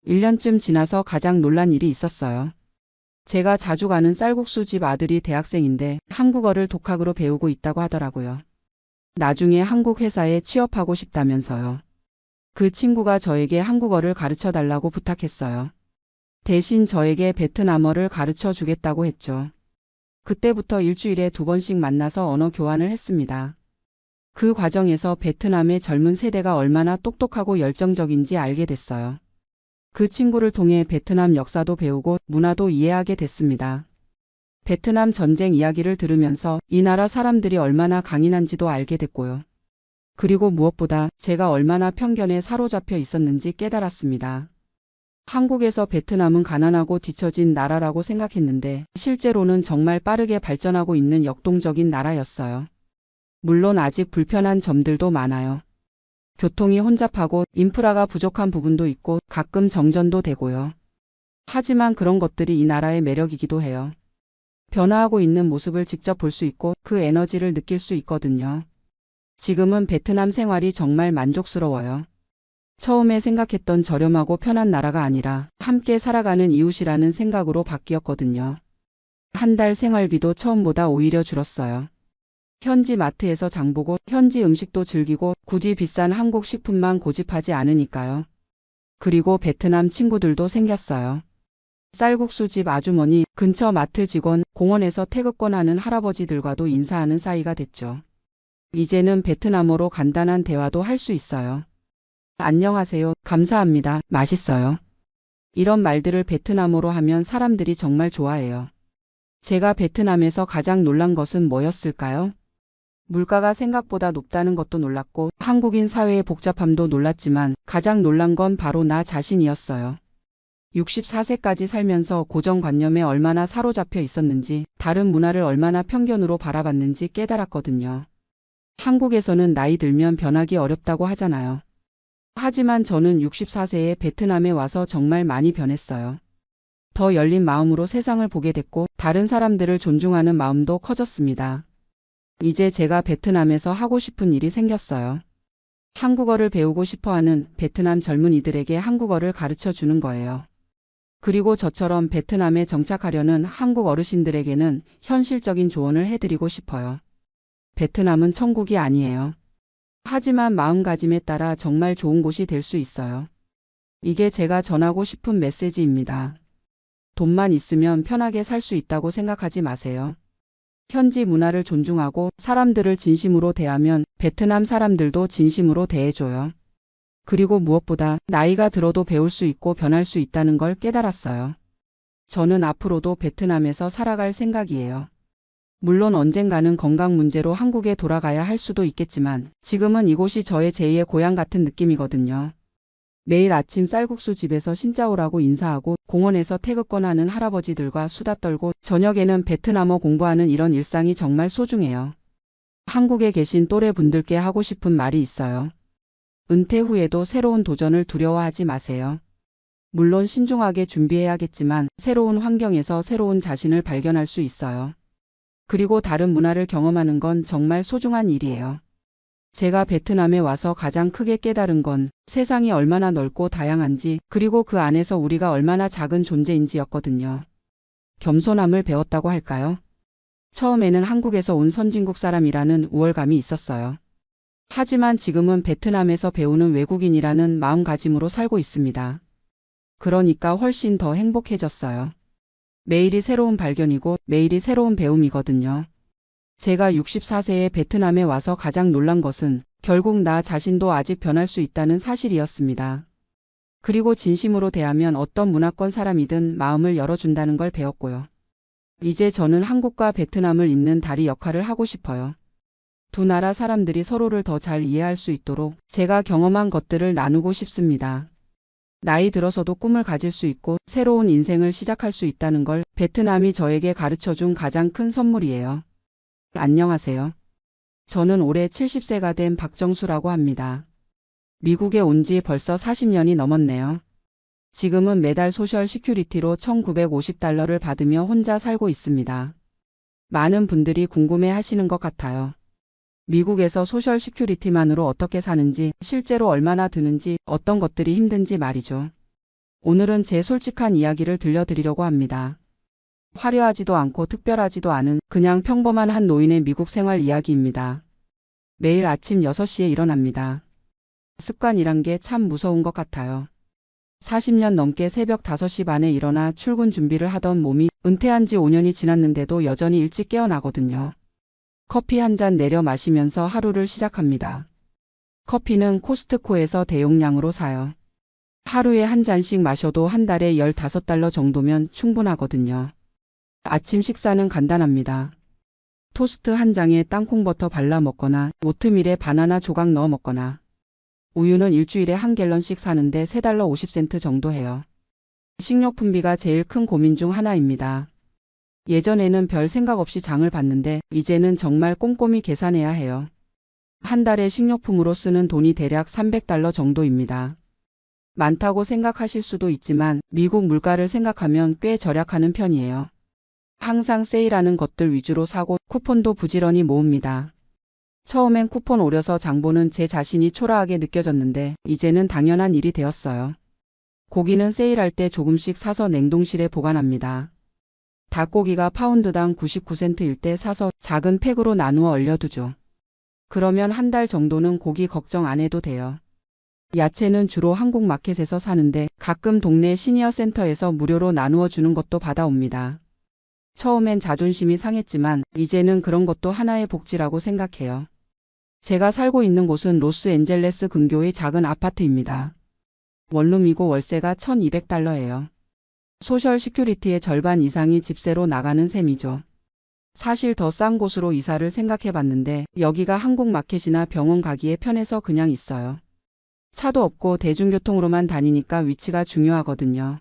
1년쯤 지나서 가장 놀란 일이 있었어요. 제가 자주 가는 쌀국수 집 아들이 대학생인데 한국어를 독학으로 배우고 있다고 하더라고요. 나중에 한국 회사에 취업하고 싶다면서요. 그 친구가 저에게 한국어를 가르쳐 달라고 부탁했어요. 대신 저에게 베트남어를 가르쳐 주겠다고 했죠. 그때부터 일주일에 2번씩 만나서 언어 교환을 했습니다. 그 과정에서 베트남의 젊은 세대가 얼마나 똑똑하고 열정적인지 알게 됐어요. 그 친구를 통해 베트남 역사도 배우고 문화도 이해하게 됐습니다. 베트남 전쟁 이야기를 들으면서 이 나라 사람들이 얼마나 강인한지도 알게 됐고요. 그리고 무엇보다 제가 얼마나 편견에 사로잡혀 있었는지 깨달았습니다. 한국에서 베트남은 가난하고 뒤처진 나라라고 생각했는데 실제로는 정말 빠르게 발전하고 있는 역동적인 나라였어요. 물론 아직 불편한 점들도 많아요. 교통이 혼잡하고 인프라가 부족한 부분도 있고 가끔 정전도 되고요. 하지만 그런 것들이 이 나라의 매력이기도 해요. 변화하고 있는 모습을 직접 볼 수 있고 그 에너지를 느낄 수 있거든요. 지금은 베트남 생활이 정말 만족스러워요. 처음에 생각했던 저렴하고 편한 나라가 아니라 함께 살아가는 이웃이라는 생각으로 바뀌었거든요. 한 달 생활비도 처음보다 오히려 줄었어요. 현지 마트에서 장보고 현지 음식도 즐기고 굳이 비싼 한국 식품만 고집하지 않으니까요. 그리고 베트남 친구들도 생겼어요. 쌀국수집 아주머니, 근처 마트 직원, 공원에서 태극권하는 할아버지들과도 인사하는 사이가 됐죠. 이제는 베트남어로 간단한 대화도 할 수 있어요. 안녕하세요. 감사합니다. 맛있어요. 이런 말들을 베트남어로 하면 사람들이 정말 좋아해요. 제가 베트남에서 가장 놀란 것은 뭐였을까요? 물가가 생각보다 높다는 것도 놀랐고 한국인 사회의 복잡함도 놀랐지만 가장 놀란 건 바로 나 자신이었어요. 64세까지 살면서 고정관념에 얼마나 사로잡혀 있었는지, 다른 문화를 얼마나 편견으로 바라봤는지 깨달았거든요. 한국에서는 나이 들면 변하기 어렵다고 하잖아요. 하지만 저는 64세에 베트남에 와서 정말 많이 변했어요. 더 열린 마음으로 세상을 보게 됐고 다른 사람들을 존중하는 마음도 커졌습니다. 이제 제가 베트남에서 하고 싶은 일이 생겼어요. 한국어를 배우고 싶어하는 베트남 젊은이들에게 한국어를 가르쳐 주는 거예요. 그리고 저처럼 베트남에 정착하려는 한국 어르신들에게는 현실적인 조언을 해드리고 싶어요. 베트남은 천국이 아니에요. 하지만 마음가짐에 따라 정말 좋은 곳이 될 수 있어요. 이게 제가 전하고 싶은 메시지입니다. 돈만 있으면 편하게 살 수 있다고 생각하지 마세요. 현지 문화를 존중하고 사람들을 진심으로 대하면 베트남 사람들도 진심으로 대해줘요. 그리고 무엇보다 나이가 들어도 배울 수 있고 변할 수 있다는 걸 깨달았어요. 저는 앞으로도 베트남에서 살아갈 생각이에요. 물론 언젠가는 건강 문제로 한국에 돌아가야 할 수도 있겠지만 지금은 이곳이 저의 제2의 고향 같은 느낌이거든요. 매일 아침 쌀국수 집에서 신짜오라고 인사하고 공원에서 태극권하는 할아버지들과 수다 떨고 저녁에는 베트남어 공부하는 이런 일상이 정말 소중해요. 한국에 계신 또래 분들께 하고 싶은 말이 있어요. 은퇴 후에도 새로운 도전을 두려워하지 마세요. 물론 신중하게 준비해야겠지만 새로운 환경에서 새로운 자신을 발견할 수 있어요. 그리고 다른 문화를 경험하는 건 정말 소중한 일이에요. 제가 베트남에 와서 가장 크게 깨달은 건 세상이 얼마나 넓고 다양한지 그리고 그 안에서 우리가 얼마나 작은 존재인지였거든요. 겸손함을 배웠다고 할까요? 처음에는 한국에서 온 선진국 사람이라는 우월감이 있었어요. 하지만 지금은 베트남에서 배우는 외국인이라는 마음가짐으로 살고 있습니다. 그러니까 훨씬 더 행복해졌어요. 매일이 새로운 발견이고 매일이 새로운 배움이거든요. 제가 64세에 베트남에 와서 가장 놀란 것은 결국 나 자신도 아직 변할 수 있다는 사실이었습니다. 그리고 진심으로 대하면 어떤 문화권 사람이든 마음을 열어준다는 걸 배웠고요. 이제 저는 한국과 베트남을 잇는 다리 역할을 하고 싶어요. 두 나라 사람들이 서로를 더 잘 이해할 수 있도록 제가 경험한 것들을 나누고 싶습니다. 나이 들어서도 꿈을 가질 수 있고 새로운 인생을 시작할 수 있다는 걸 베트남이 저에게 가르쳐준 가장 큰 선물이에요. 안녕하세요. 저는 올해 70세가 된 박정수라고 합니다. 미국에 온 지 벌써 40년이 넘었네요. 지금은 매달 소셜 시큐리티로 $1950를 받으며 혼자 살고 있습니다. 많은 분들이 궁금해 하시는 것 같아요. 미국에서 소셜 시큐리티만으로 어떻게 사는지, 실제로 얼마나 드는지, 어떤 것들이 힘든지 말이죠. 오늘은 제 솔직한 이야기를 들려드리려고 합니다. 화려하지도 않고 특별하지도 않은 그냥 평범한 한 노인의 미국 생활 이야기입니다. 매일 아침 6시에 일어납니다. 습관이란 게 참 무서운 것 같아요. 40년 넘게 새벽 5시 반에 일어나 출근 준비를 하던 몸이 은퇴한 지 5년이 지났는데도 여전히 일찍 깨어나거든요. 커피 한 잔 내려 마시면서 하루를 시작합니다. 커피는 코스트코에서 대용량으로 사요. 하루에 한 잔씩 마셔도 한 달에 $15 정도면 충분하거든요. 아침 식사는 간단합니다. 토스트 한 장에 땅콩버터 발라 먹거나 오트밀에 바나나 조각 넣어 먹거나 우유는 일주일에 1갤런씩 사는데 $3.50 정도 해요. 식료품비가 제일 큰 고민 중 하나입니다. 예전에는 별 생각 없이 장을 봤는데 이제는 정말 꼼꼼히 계산해야 해요. 한 달에 식료품으로 쓰는 돈이 대략 $300 정도입니다. 많다고 생각하실 수도 있지만 미국 물가를 생각하면 꽤 절약하는 편이에요. 항상 세일하는 것들 위주로 사고 쿠폰도 부지런히 모읍니다. 처음엔 쿠폰 오려서 장 보는 제 자신이 초라하게 느껴졌는데 이제는 당연한 일이 되었어요. 고기는 세일할 때 조금씩 사서 냉동실에 보관합니다. 닭고기가 파운드당 99센트일 때 사서 작은 팩으로 나누어 얼려두죠. 그러면 한 달 정도는 고기 걱정 안 해도 돼요. 야채는 주로 한국 마켓에서 사는데 가끔 동네 시니어 센터에서 무료로 나누어 주는 것도 받아옵니다. 처음엔 자존심이 상했지만 이제는 그런 것도 하나의 복지라고 생각해요. 제가 살고 있는 곳은 로스앤젤레스 근교의 작은 아파트입니다. 원룸이고 월세가 $1200예요. 소셜 시큐리티의 절반 이상이 집세로 나가는 셈이죠. 사실 더 싼 곳으로 이사를 생각해 봤는데 여기가 한국 마켓이나 병원 가기에 편해서 그냥 있어요. 차도 없고 대중교통으로만 다니니까 위치가 중요하거든요.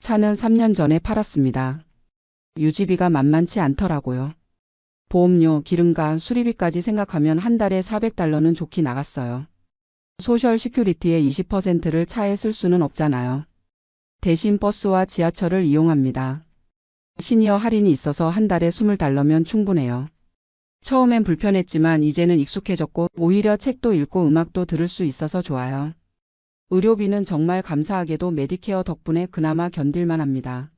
차는 3년 전에 팔았습니다. 유지비가 만만치 않더라고요. 보험료, 기름과 수리비까지 생각하면 한 달에 $400는 좋게 나갔어요. 소셜 시큐리티의 20%를 차에 쓸 수는 없잖아요. 대신 버스와 지하철을 이용합니다. 시니어 할인이 있어서 한 달에 $20면 충분해요. 처음엔 불편했지만 이제는 익숙해졌고 오히려 책도 읽고 음악도 들을 수 있어서 좋아요. 의료비는 정말 감사하게도 메디케어 덕분에 그나마 견딜만 합니다.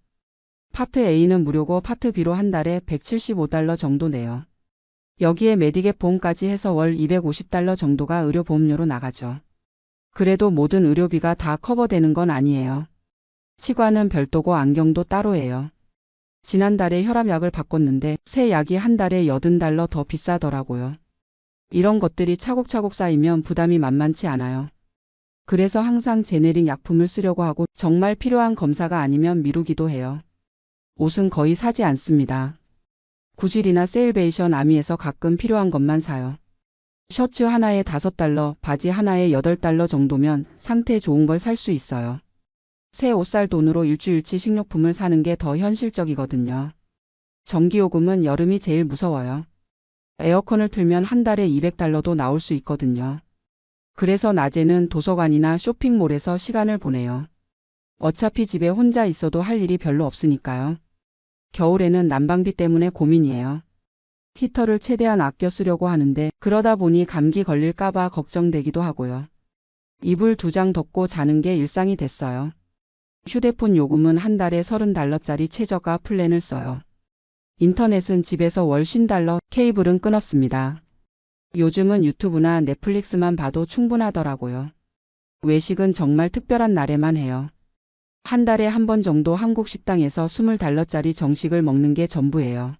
파트 A는 무료고 파트 B로 한 달에 $175 정도 내요. 여기에 메디갭 보험까지 해서 월 $250 정도가 의료보험료로 나가죠. 그래도 모든 의료비가 다 커버되는 건 아니에요. 치과는 별도고 안경도 따로예요. 지난달에 혈압약을 바꿨는데 새 약이 한 달에 $80 더 비싸더라고요. 이런 것들이 차곡차곡 쌓이면 부담이 만만치 않아요. 그래서 항상 제네릭 약품을 쓰려고 하고 정말 필요한 검사가 아니면 미루기도 해요. 옷은 거의 사지 않습니다. 구질이나 세일베이션 아미에서 가끔 필요한 것만 사요. 셔츠 하나에 $5, 바지 하나에 $8 정도면 상태 좋은 걸 살 수 있어요. 새 옷 살 돈으로 일주일치 식료품을 사는 게 더 현실적이거든요. 전기요금은 여름이 제일 무서워요. 에어컨을 틀면 한 달에 $200도 나올 수 있거든요. 그래서 낮에는 도서관이나 쇼핑몰에서 시간을 보내요. 어차피 집에 혼자 있어도 할 일이 별로 없으니까요. 겨울에는 난방비 때문에 고민이에요. 히터를 최대한 아껴 쓰려고 하는데 그러다 보니 감기 걸릴까봐 걱정되기도 하고요. 이불 2장 덮고 자는 게 일상이 됐어요. 휴대폰 요금은 한 달에 $30짜리 최저가 플랜을 써요. 인터넷은 집에서 월 $50, 케이블은 끊었습니다. 요즘은 유튜브나 넷플릭스만 봐도 충분하더라고요. 외식은 정말 특별한 날에만 해요. 한 달에 한 번 정도 한국 식당에서 $20짜리 정식을 먹는 게 전부예요.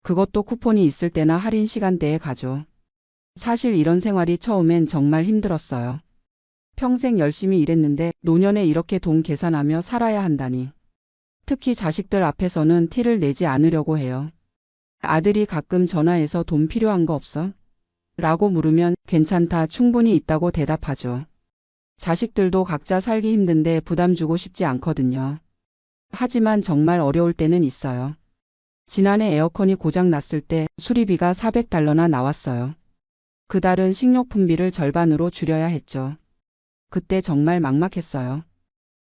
그것도 쿠폰이 있을 때나 할인 시간대에 가죠. 사실 이런 생활이 처음엔 정말 힘들었어요. 평생 열심히 일했는데 노년에 이렇게 돈 계산하며 살아야 한다니. 특히 자식들 앞에서는 티를 내지 않으려고 해요. 아들이 가끔 전화해서 돈 필요한 거 없어? 라고 물으면 괜찮다, 충분히 있다고 대답하죠. 자식들도 각자 살기 힘든데 부담 주고 싶지 않거든요. 하지만 정말 어려울 때는 있어요. 지난해 에어컨이 고장 났을 때 수리비가 $400나 나왔어요. 그달은 식료품비를 절반으로 줄여야 했죠. 그때 정말 막막했어요.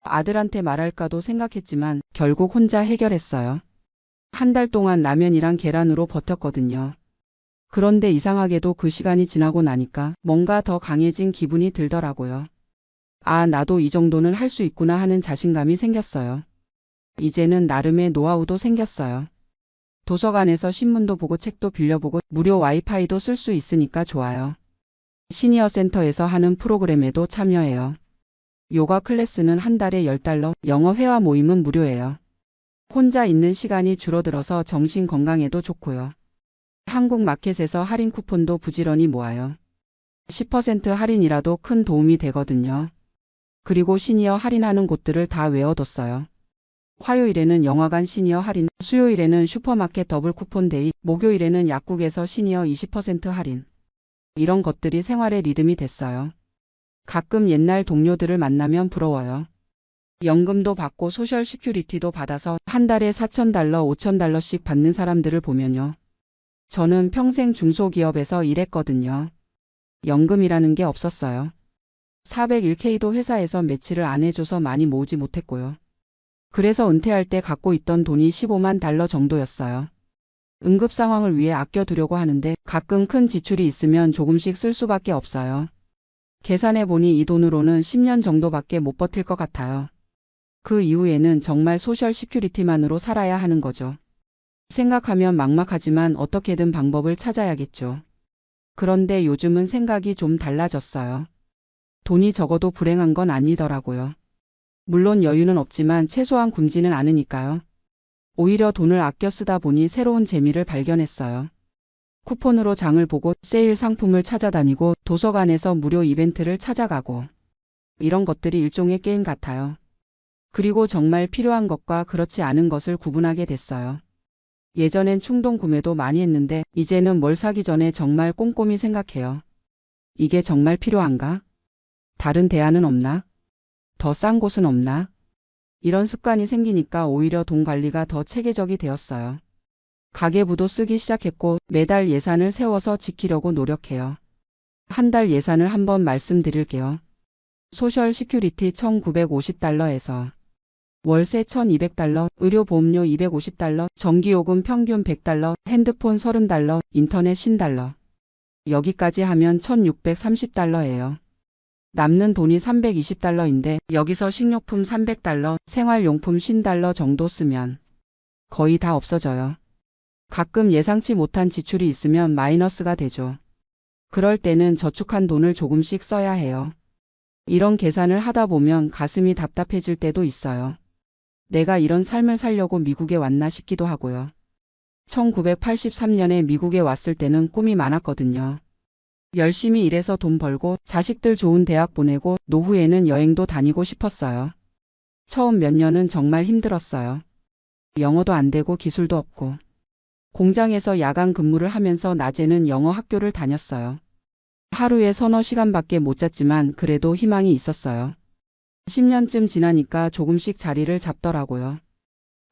아들한테 말할까도 생각했지만 결국 혼자 해결했어요. 한 달 동안 라면이랑 계란으로 버텼거든요. 그런데 이상하게도 그 시간이 지나고 나니까 뭔가 더 강해진 기분이 들더라고요. 아, 나도 이 정도는 할 수 있구나 하는 자신감이 생겼어요. 이제는 나름의 노하우도 생겼어요. 도서관에서 신문도 보고 책도 빌려보고 무료 와이파이도 쓸 수 있으니까 좋아요. 시니어 센터에서 하는 프로그램에도 참여해요. 요가 클래스는 한 달에 $10, 영어 회화 모임은 무료예요. 혼자 있는 시간이 줄어들어서 정신 건강에도 좋고요. 한국 마켓에서 할인 쿠폰도 부지런히 모아요. 10% 할인이라도 큰 도움이 되거든요. 그리고 시니어 할인하는 곳들을 다 외워뒀어요. 화요일에는 영화관 시니어 할인, 수요일에는 슈퍼마켓 더블 쿠폰 데이, 목요일에는 약국에서 시니어 20% 할인. 이런 것들이 생활의 리듬이 됐어요. 가끔 옛날 동료들을 만나면 부러워요. 연금도 받고 소셜 시큐리티도 받아서 한 달에 $4,000, $5,000씩 받는 사람들을 보면요. 저는 평생 중소기업에서 일했거든요. 연금이라는 게 없었어요. 401k도 회사에서 매치를 안 해줘서 많이 모으지 못했고요. 그래서 은퇴할 때 갖고 있던 돈이 15만 달러 정도였어요. 응급 상황을 위해 아껴두려고 하는데 가끔 큰 지출이 있으면 조금씩 쓸 수밖에 없어요. 계산해보니 이 돈으로는 10년 정도밖에 못 버틸 것 같아요. 그 이후에는 정말 소셜 시큐리티만으로 살아야 하는 거죠. 생각하면 막막하지만 어떻게든 방법을 찾아야겠죠. 그런데 요즘은 생각이 좀 달라졌어요. 돈이 적어도 불행한 건 아니더라고요. 물론 여유는 없지만 최소한 굶지는 않으니까요. 오히려 돈을 아껴 쓰다 보니 새로운 재미를 발견했어요. 쿠폰으로 장을 보고 세일 상품을 찾아다니고 도서관에서 무료 이벤트를 찾아가고 이런 것들이 일종의 게임 같아요. 그리고 정말 필요한 것과 그렇지 않은 것을 구분하게 됐어요. 예전엔 충동 구매도 많이 했는데 이제는 뭘 사기 전에 정말 꼼꼼히 생각해요. 이게 정말 필요한가? 다른 대안은 없나? 더 싼 곳은 없나? 이런 습관이 생기니까 오히려 돈 관리가 더 체계적이 되었어요. 가계부도 쓰기 시작했고 매달 예산을 세워서 지키려고 노력해요. 한 달 예산을 한번 말씀드릴게요. 소셜 시큐리티 1,950달러에서 월세 1,200달러, 의료보험료 250달러, 전기요금 평균 100달러, 핸드폰 30달러, 인터넷 50달러. 여기까지 하면 1,630달러예요. 남는 돈이 320달러인데 여기서 식료품 300달러, 생활용품 50달러 정도 쓰면 거의 다 없어져요. 가끔 예상치 못한 지출이 있으면 마이너스가 되죠. 그럴 때는 저축한 돈을 조금씩 써야 해요. 이런 계산을 하다 보면 가슴이 답답해질 때도 있어요. 내가 이런 삶을 살려고 미국에 왔나 싶기도 하고요. 1983년에 미국에 왔을 때는 꿈이 많았거든요. 열심히 일해서 돈 벌고 자식들 좋은 대학 보내고 노후에는 여행도 다니고 싶었어요. 처음 몇 년은 정말 힘들었어요. 영어도 안 되고 기술도 없고. 공장에서 야간 근무를 하면서 낮에는 영어 학교를 다녔어요. 하루에 서너 시간밖에 못 잤지만 그래도 희망이 있었어요. 10년쯤 지나니까 조금씩 자리를 잡더라고요.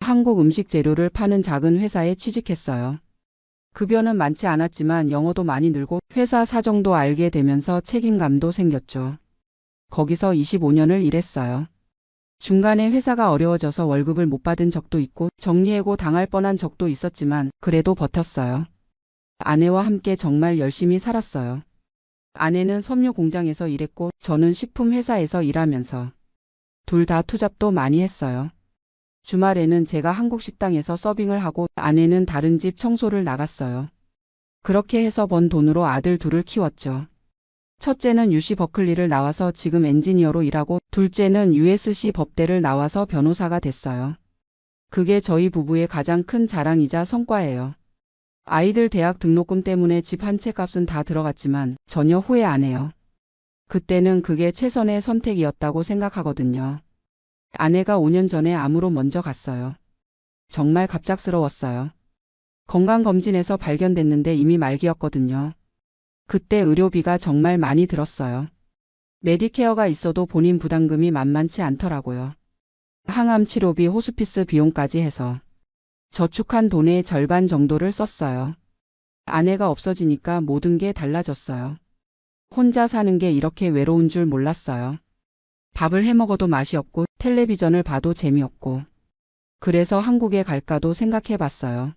한국 음식 재료를 파는 작은 회사에 취직했어요. 급여는 많지 않았지만 영어도 많이 늘고 회사 사정도 알게 되면서 책임감도 생겼죠. 거기서 25년을 일했어요. 중간에 회사가 어려워져서 월급을 못 받은 적도 있고 정리해고 당할 뻔한 적도 있었지만 그래도 버텼어요. 아내와 함께 정말 열심히 살았어요. 아내는 섬유 공장에서 일했고 저는 식품 회사에서 일하면서 둘 다 투잡도 많이 했어요. 주말에는 제가 한국 식당에서 서빙을 하고 아내는 다른 집 청소를 나갔어요. 그렇게 해서 번 돈으로 아들 둘을 키웠죠. 첫째는 UC 버클리를 나와서 지금 엔지니어로 일하고 둘째는 USC 법대를 나와서 변호사가 됐어요. 그게 저희 부부의 가장 큰 자랑이자 성과예요. 아이들 대학 등록금 때문에 집 한 채 값은 다 들어갔지만 전혀 후회 안 해요. 그때는 그게 최선의 선택이었다고 생각하거든요. 아내가 5년 전에 암으로 먼저 갔어요. 정말 갑작스러웠어요. 건강검진에서 발견됐는데 이미 말기였거든요. 그때 의료비가 정말 많이 들었어요. 메디케어가 있어도 본인 부담금이 만만치 않더라고요. 항암 치료비, 호스피스 비용까지 해서 저축한 돈의 절반 정도를 썼어요. 아내가 없어지니까 모든 게 달라졌어요. 혼자 사는 게 이렇게 외로운 줄 몰랐어요. 밥을 해먹어도 맛이 없고 텔레비전을 봐도 재미없고 그래서 한국에 갈까도 생각해봤어요.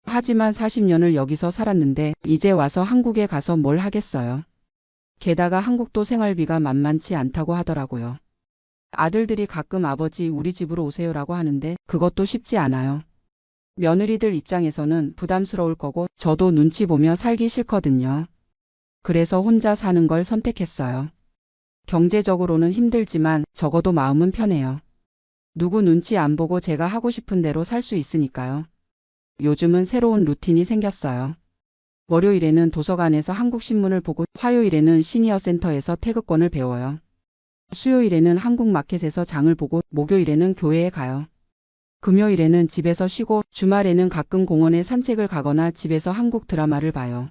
하지만 40년을 여기서 살았는데 이제 와서 한국에 가서 뭘 하겠어요. 게다가 한국도 생활비가 만만치 않다고 하더라고요. 아들들이 가끔 아버지 우리 집으로 오세요라고 하는데 그것도 쉽지 않아요. 며느리들 입장에서는 부담스러울 거고 저도 눈치 보며 살기 싫거든요. 그래서 혼자 사는 걸 선택했어요. 경제적으로는 힘들지만 적어도 마음은 편해요. 누구 눈치 안 보고 제가 하고 싶은 대로 살 수 있으니까요. 요즘은 새로운 루틴이 생겼어요. 월요일에는 도서관에서 한국 신문을 보고 화요일에는 시니어 센터에서 태극권을 배워요. 수요일에는 한국 마켓에서 장을 보고 목요일에는 교회에 가요. 금요일에는 집에서 쉬고 주말에는 가끔 공원에 산책을 가거나 집에서 한국 드라마를 봐요.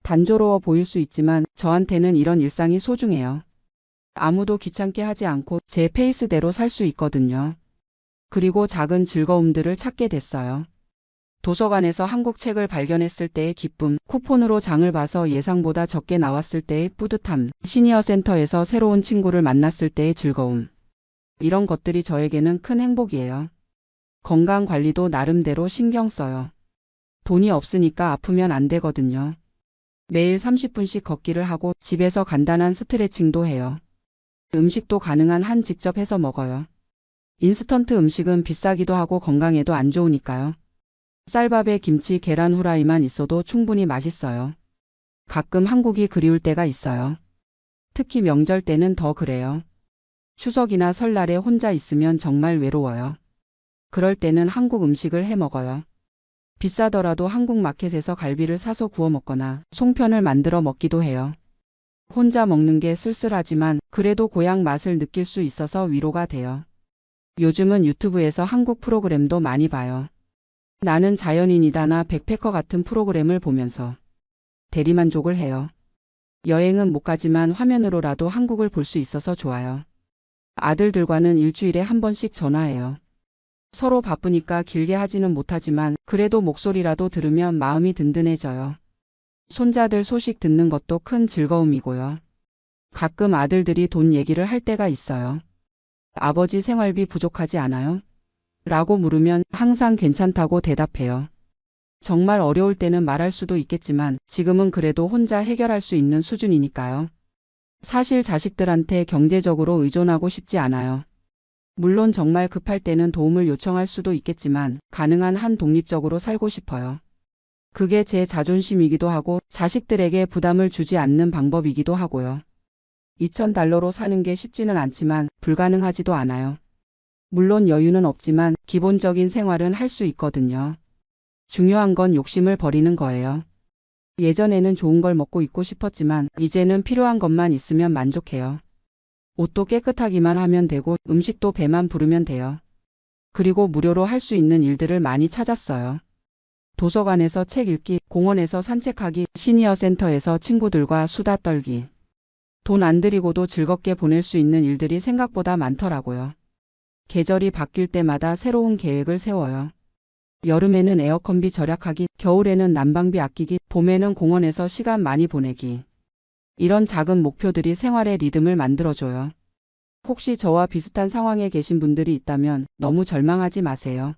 단조로워 보일 수 있지만 저한테는 이런 일상이 소중해요. 아무도 귀찮게 하지 않고 제 페이스대로 살 수 있거든요. 그리고 작은 즐거움들을 찾게 됐어요. 도서관에서 한국 책을 발견했을 때의 기쁨, 쿠폰으로 장을 봐서 예상보다 적게 나왔을 때의 뿌듯함, 시니어 센터에서 새로운 친구를 만났을 때의 즐거움. 이런 것들이 저에게는 큰 행복이에요. 건강 관리도 나름대로 신경 써요. 돈이 없으니까 아프면 안 되거든요. 매일 30분씩 걷기를 하고 집에서 간단한 스트레칭도 해요. 음식도 가능한 한 직접 해서 먹어요. 인스턴트 음식은 비싸기도 하고 건강에도 안 좋으니까요. 쌀밥에 김치, 계란 후라이만 있어도 충분히 맛있어요. 가끔 한국이 그리울 때가 있어요. 특히 명절 때는 더 그래요. 추석이나 설날에 혼자 있으면 정말 외로워요. 그럴 때는 한국 음식을 해 먹어요. 비싸더라도 한국 마켓에서 갈비를 사서 구워 먹거나 송편을 만들어 먹기도 해요. 혼자 먹는 게 쓸쓸하지만 그래도 고향 맛을 느낄 수 있어서 위로가 돼요. 요즘은 유튜브에서 한국 프로그램도 많이 봐요. 나는 자연인이다나 백패커 같은 프로그램을 보면서 대리만족을 해요. 여행은 못 가지만 화면으로라도 한국을 볼 수 있어서 좋아요. 아들들과는 일주일에 한 번씩 전화해요. 서로 바쁘니까 길게 하지는 못하지만 그래도 목소리라도 들으면 마음이 든든해져요. 손자들 소식 듣는 것도 큰 즐거움이고요. 가끔 아들들이 돈 얘기를 할 때가 있어요. 아버지 생활비 부족하지 않아요? 라고 물으면 항상 괜찮다고 대답해요. 정말 어려울 때는 말할 수도 있겠지만 지금은 그래도 혼자 해결할 수 있는 수준이니까요. 사실 자식들한테 경제적으로 의존하고 싶지 않아요. 물론 정말 급할 때는 도움을 요청할 수도 있겠지만 가능한 한 독립적으로 살고 싶어요. 그게 제 자존심이기도 하고 자식들에게 부담을 주지 않는 방법이기도 하고요. $2,000로 사는 게 쉽지는 않지만 불가능하지도 않아요. 물론 여유는 없지만 기본적인 생활은 할 수 있거든요. 중요한 건 욕심을 버리는 거예요. 예전에는 좋은 걸 먹고 있고 싶었지만 이제는 필요한 것만 있으면 만족해요. 옷도 깨끗하기만 하면 되고 음식도 배만 부르면 돼요. 그리고 무료로 할 수 있는 일들을 많이 찾았어요. 도서관에서 책 읽기, 공원에서 산책하기, 시니어 센터에서 친구들과 수다 떨기. 돈 안 들이고도 즐겁게 보낼 수 있는 일들이 생각보다 많더라고요. 계절이 바뀔 때마다 새로운 계획을 세워요. 여름에는 에어컨비 절약하기, 겨울에는 난방비 아끼기, 봄에는 공원에서 시간 많이 보내기. 이런 작은 목표들이 생활의 리듬을 만들어줘요. 혹시 저와 비슷한 상황에 계신 분들이 있다면 너무 절망하지 마세요.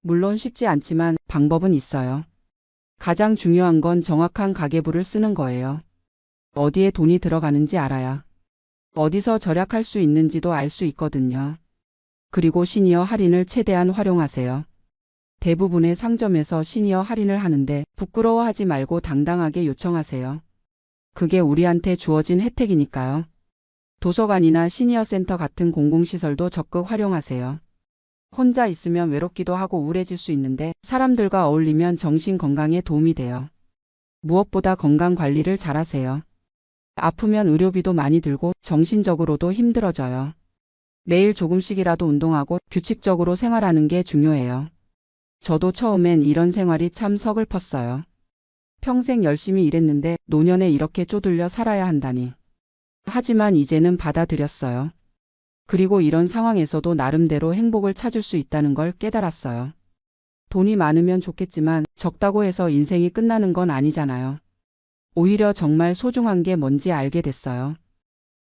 물론 쉽지 않지만 방법은 있어요. 가장 중요한 건 정확한 가계부를 쓰는 거예요. 어디에 돈이 들어가는지 알아야 어디서 절약할 수 있는지도 알 수 있거든요. 그리고 시니어 할인을 최대한 활용하세요. 대부분의 상점에서 시니어 할인을 하는데 부끄러워하지 말고 당당하게 요청하세요. 그게 우리한테 주어진 혜택이니까요. 도서관이나 시니어 센터 같은 공공시설도 적극 활용하세요. 혼자 있으면 외롭기도 하고 우울해질 수 있는데 사람들과 어울리면 정신 건강에 도움이 돼요. 무엇보다 건강 관리를 잘하세요. 아프면 의료비도 많이 들고 정신적으로도 힘들어져요. 매일 조금씩이라도 운동하고 규칙적으로 생활하는 게 중요해요. 저도 처음엔 이런 생활이 참 서글펐어요. 평생 열심히 일했는데 노년에 이렇게 쪼들려 살아야 한다니. 하지만 이제는 받아들였어요. 그리고 이런 상황에서도 나름대로 행복을 찾을 수 있다는 걸 깨달았어요. 돈이 많으면 좋겠지만 적다고 해서 인생이 끝나는 건 아니잖아요. 오히려 정말 소중한 게 뭔지 알게 됐어요.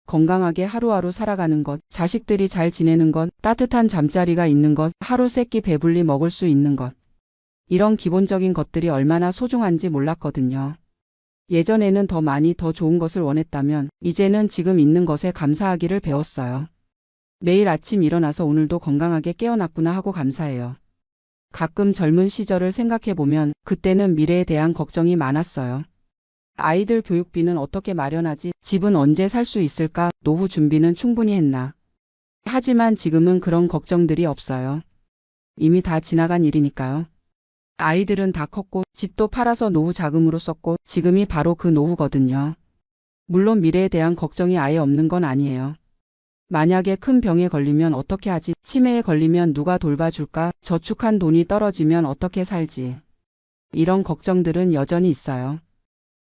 건강하게 하루하루 살아가는 것, 자식들이 잘 지내는 것, 따뜻한 잠자리가 있는 것, 하루 세끼 배불리 먹을 수 있는 것. 이런 기본적인 것들이 얼마나 소중한지 몰랐거든요. 예전에는 더 많이 더 좋은 것을 원했다면 이제는 지금 있는 것에 감사하기를 배웠어요. 매일 아침 일어나서 오늘도 건강하게 깨어났구나 하고 감사해요. 가끔 젊은 시절을 생각해보면 그때는 미래에 대한 걱정이 많았어요. 아이들 교육비는 어떻게 마련하지? 집은 언제 살 수 있을까? 노후 준비는 충분히 했나? 하지만 지금은 그런 걱정들이 없어요. 이미 다 지나간 일이니까요. 아이들은 다 컸고 집도 팔아서 노후 자금으로 썼고 지금이 바로 그 노후거든요. 물론 미래에 대한 걱정이 아예 없는 건 아니에요. 만약에 큰 병에 걸리면 어떻게 하지? 치매에 걸리면 누가 돌봐줄까? 저축한 돈이 떨어지면 어떻게 살지? 이런 걱정들은 여전히 있어요.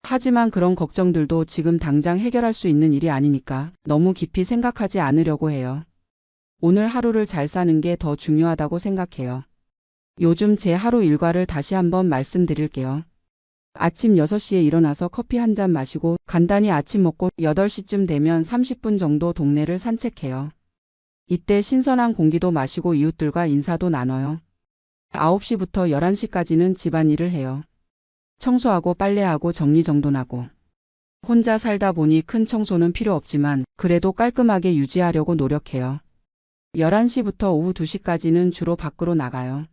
하지만 그런 걱정들도 지금 당장 해결할 수 있는 일이 아니니까 너무 깊이 생각하지 않으려고 해요. 오늘 하루를 잘 사는 게 더 중요하다고 생각해요. 요즘 제 하루 일과를 다시 한번 말씀드릴게요. 아침 6시에 일어나서 커피 한 잔 마시고 간단히 아침 먹고 8시쯤 되면 30분 정도 동네를 산책해요. 이때 신선한 공기도 마시고 이웃들과 인사도 나눠요. 9시부터 11시까지는 집안일을 해요. 청소하고 빨래하고 정리정돈하고. 혼자 살다 보니 큰 청소는 필요 없지만 그래도 깔끔하게 유지하려고 노력해요. 11시부터 오후 2시까지는 주로 밖으로 나가요.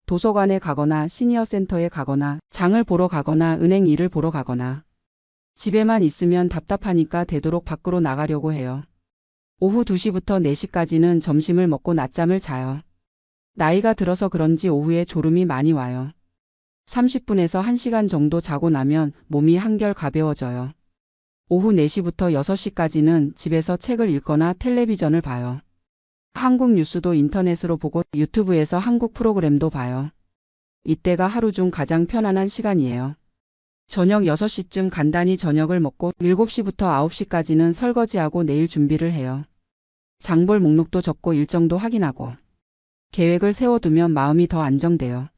도서관에 가거나 시니어 센터에 가거나 장을 보러 가거나 은행 일을 보러 가거나. 집에만 있으면 답답하니까 되도록 밖으로 나가려고 해요. 오후 2시부터 4시까지는 점심을 먹고 낮잠을 자요. 나이가 들어서 그런지 오후에 졸음이 많이 와요. 30분에서 1시간 정도 자고 나면 몸이 한결 가벼워져요. 오후 4시부터 6시까지는 집에서 책을 읽거나 텔레비전을 봐요. 한국 뉴스도 인터넷으로 보고 유튜브에서 한국 프로그램도 봐요. 이때가 하루 중 가장 편안한 시간이에요. 저녁 6시쯤 간단히 저녁을 먹고 7시부터 9시까지는 설거지하고 내일 준비를 해요. 장볼 목록도 적고 일정도 확인하고. 계획을 세워두면 마음이 더 안정돼요.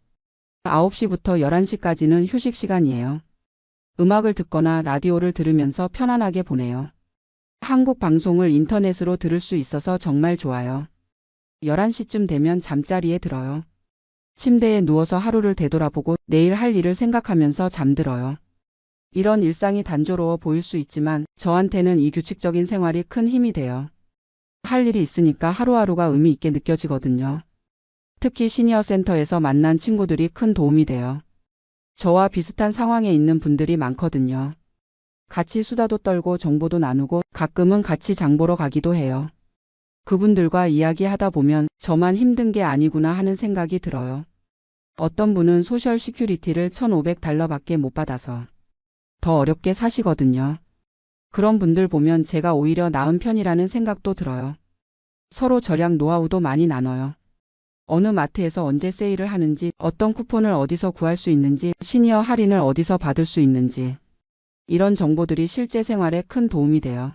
9시부터 11시까지는 휴식 시간이에요. 음악을 듣거나 라디오를 들으면서 편안하게 보내요. 한국 방송을 인터넷으로 들을 수 있어서 정말 좋아요. 11시쯤 되면 잠자리에 들어요. 침대에 누워서 하루를 되돌아보고 내일 할 일을 생각하면서 잠들어요. 이런 일상이 단조로워 보일 수 있지만 저한테는 이 규칙적인 생활이 큰 힘이 돼요. 할 일이 있으니까 하루하루가 의미 있게 느껴지거든요. 특히 시니어 센터에서 만난 친구들이 큰 도움이 돼요. 저와 비슷한 상황에 있는 분들이 많거든요. 같이 수다도 떨고 정보도 나누고 가끔은 같이 장 보러 가기도 해요. 그분들과 이야기하다 보면 저만 힘든 게 아니구나 하는 생각이 들어요. 어떤 분은 소셜 시큐리티를 $1,500밖에 못 받아서 더 어렵게 사시거든요. 그런 분들 보면 제가 오히려 나은 편이라는 생각도 들어요. 서로 절약 노하우도 많이 나눠요. 어느 마트에서 언제 세일을 하는지, 어떤 쿠폰을 어디서 구할 수 있는지, 시니어 할인을 어디서 받을 수 있는지. 이런 정보들이 실제 생활에 큰 도움이 돼요.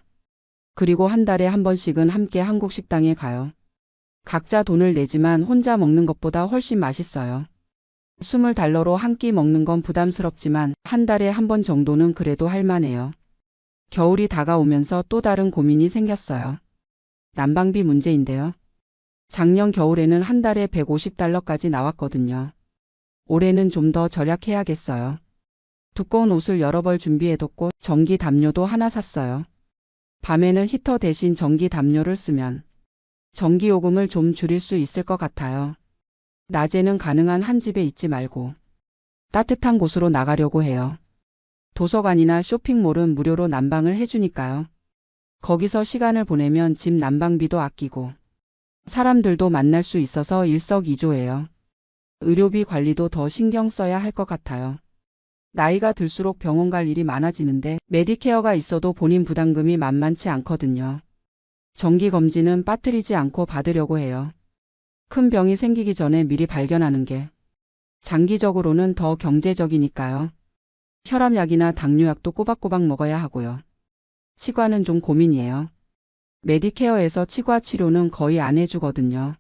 그리고 한 달에 한 번씩은 함께 한국 식당에 가요. 각자 돈을 내지만 혼자 먹는 것보다 훨씬 맛있어요. $20로 한 끼 먹는 건 부담스럽지만 한 달에 한 번 정도는 그래도 할 만해요. 겨울이 다가오면서 또 다른 고민이 생겼어요. 난방비 문제인데요. 작년 겨울에는 한 달에 $150까지 나왔거든요. 올해는 좀 더 절약해야겠어요. 두꺼운 옷을 여러 벌 준비해뒀고 전기 담요도 하나 샀어요. 밤에는 히터 대신 전기 담요를 쓰면 전기요금을 좀 줄일 수 있을 것 같아요. 낮에는 가능한 한 집에 있지 말고 따뜻한 곳으로 나가려고 해요. 도서관이나 쇼핑몰은 무료로 난방을 해주니까요. 거기서 시간을 보내면 집 난방비도 아끼고 사람들도 만날 수 있어서 일석이조예요. 의료비 관리도 더 신경 써야 할 것 같아요. 나이가 들수록 병원 갈 일이 많아지는데 메디케어가 있어도 본인 부담금이 만만치 않거든요. 정기검진은 빠뜨리지 않고 받으려고 해요. 큰 병이 생기기 전에 미리 발견하는 게 장기적으로는 더 경제적이니까요. 혈압약이나 당뇨약도 꼬박꼬박 먹어야 하고요. 치과는 좀 고민이에요. 메디케어에서 치과 치료는 거의 안 해주거든요.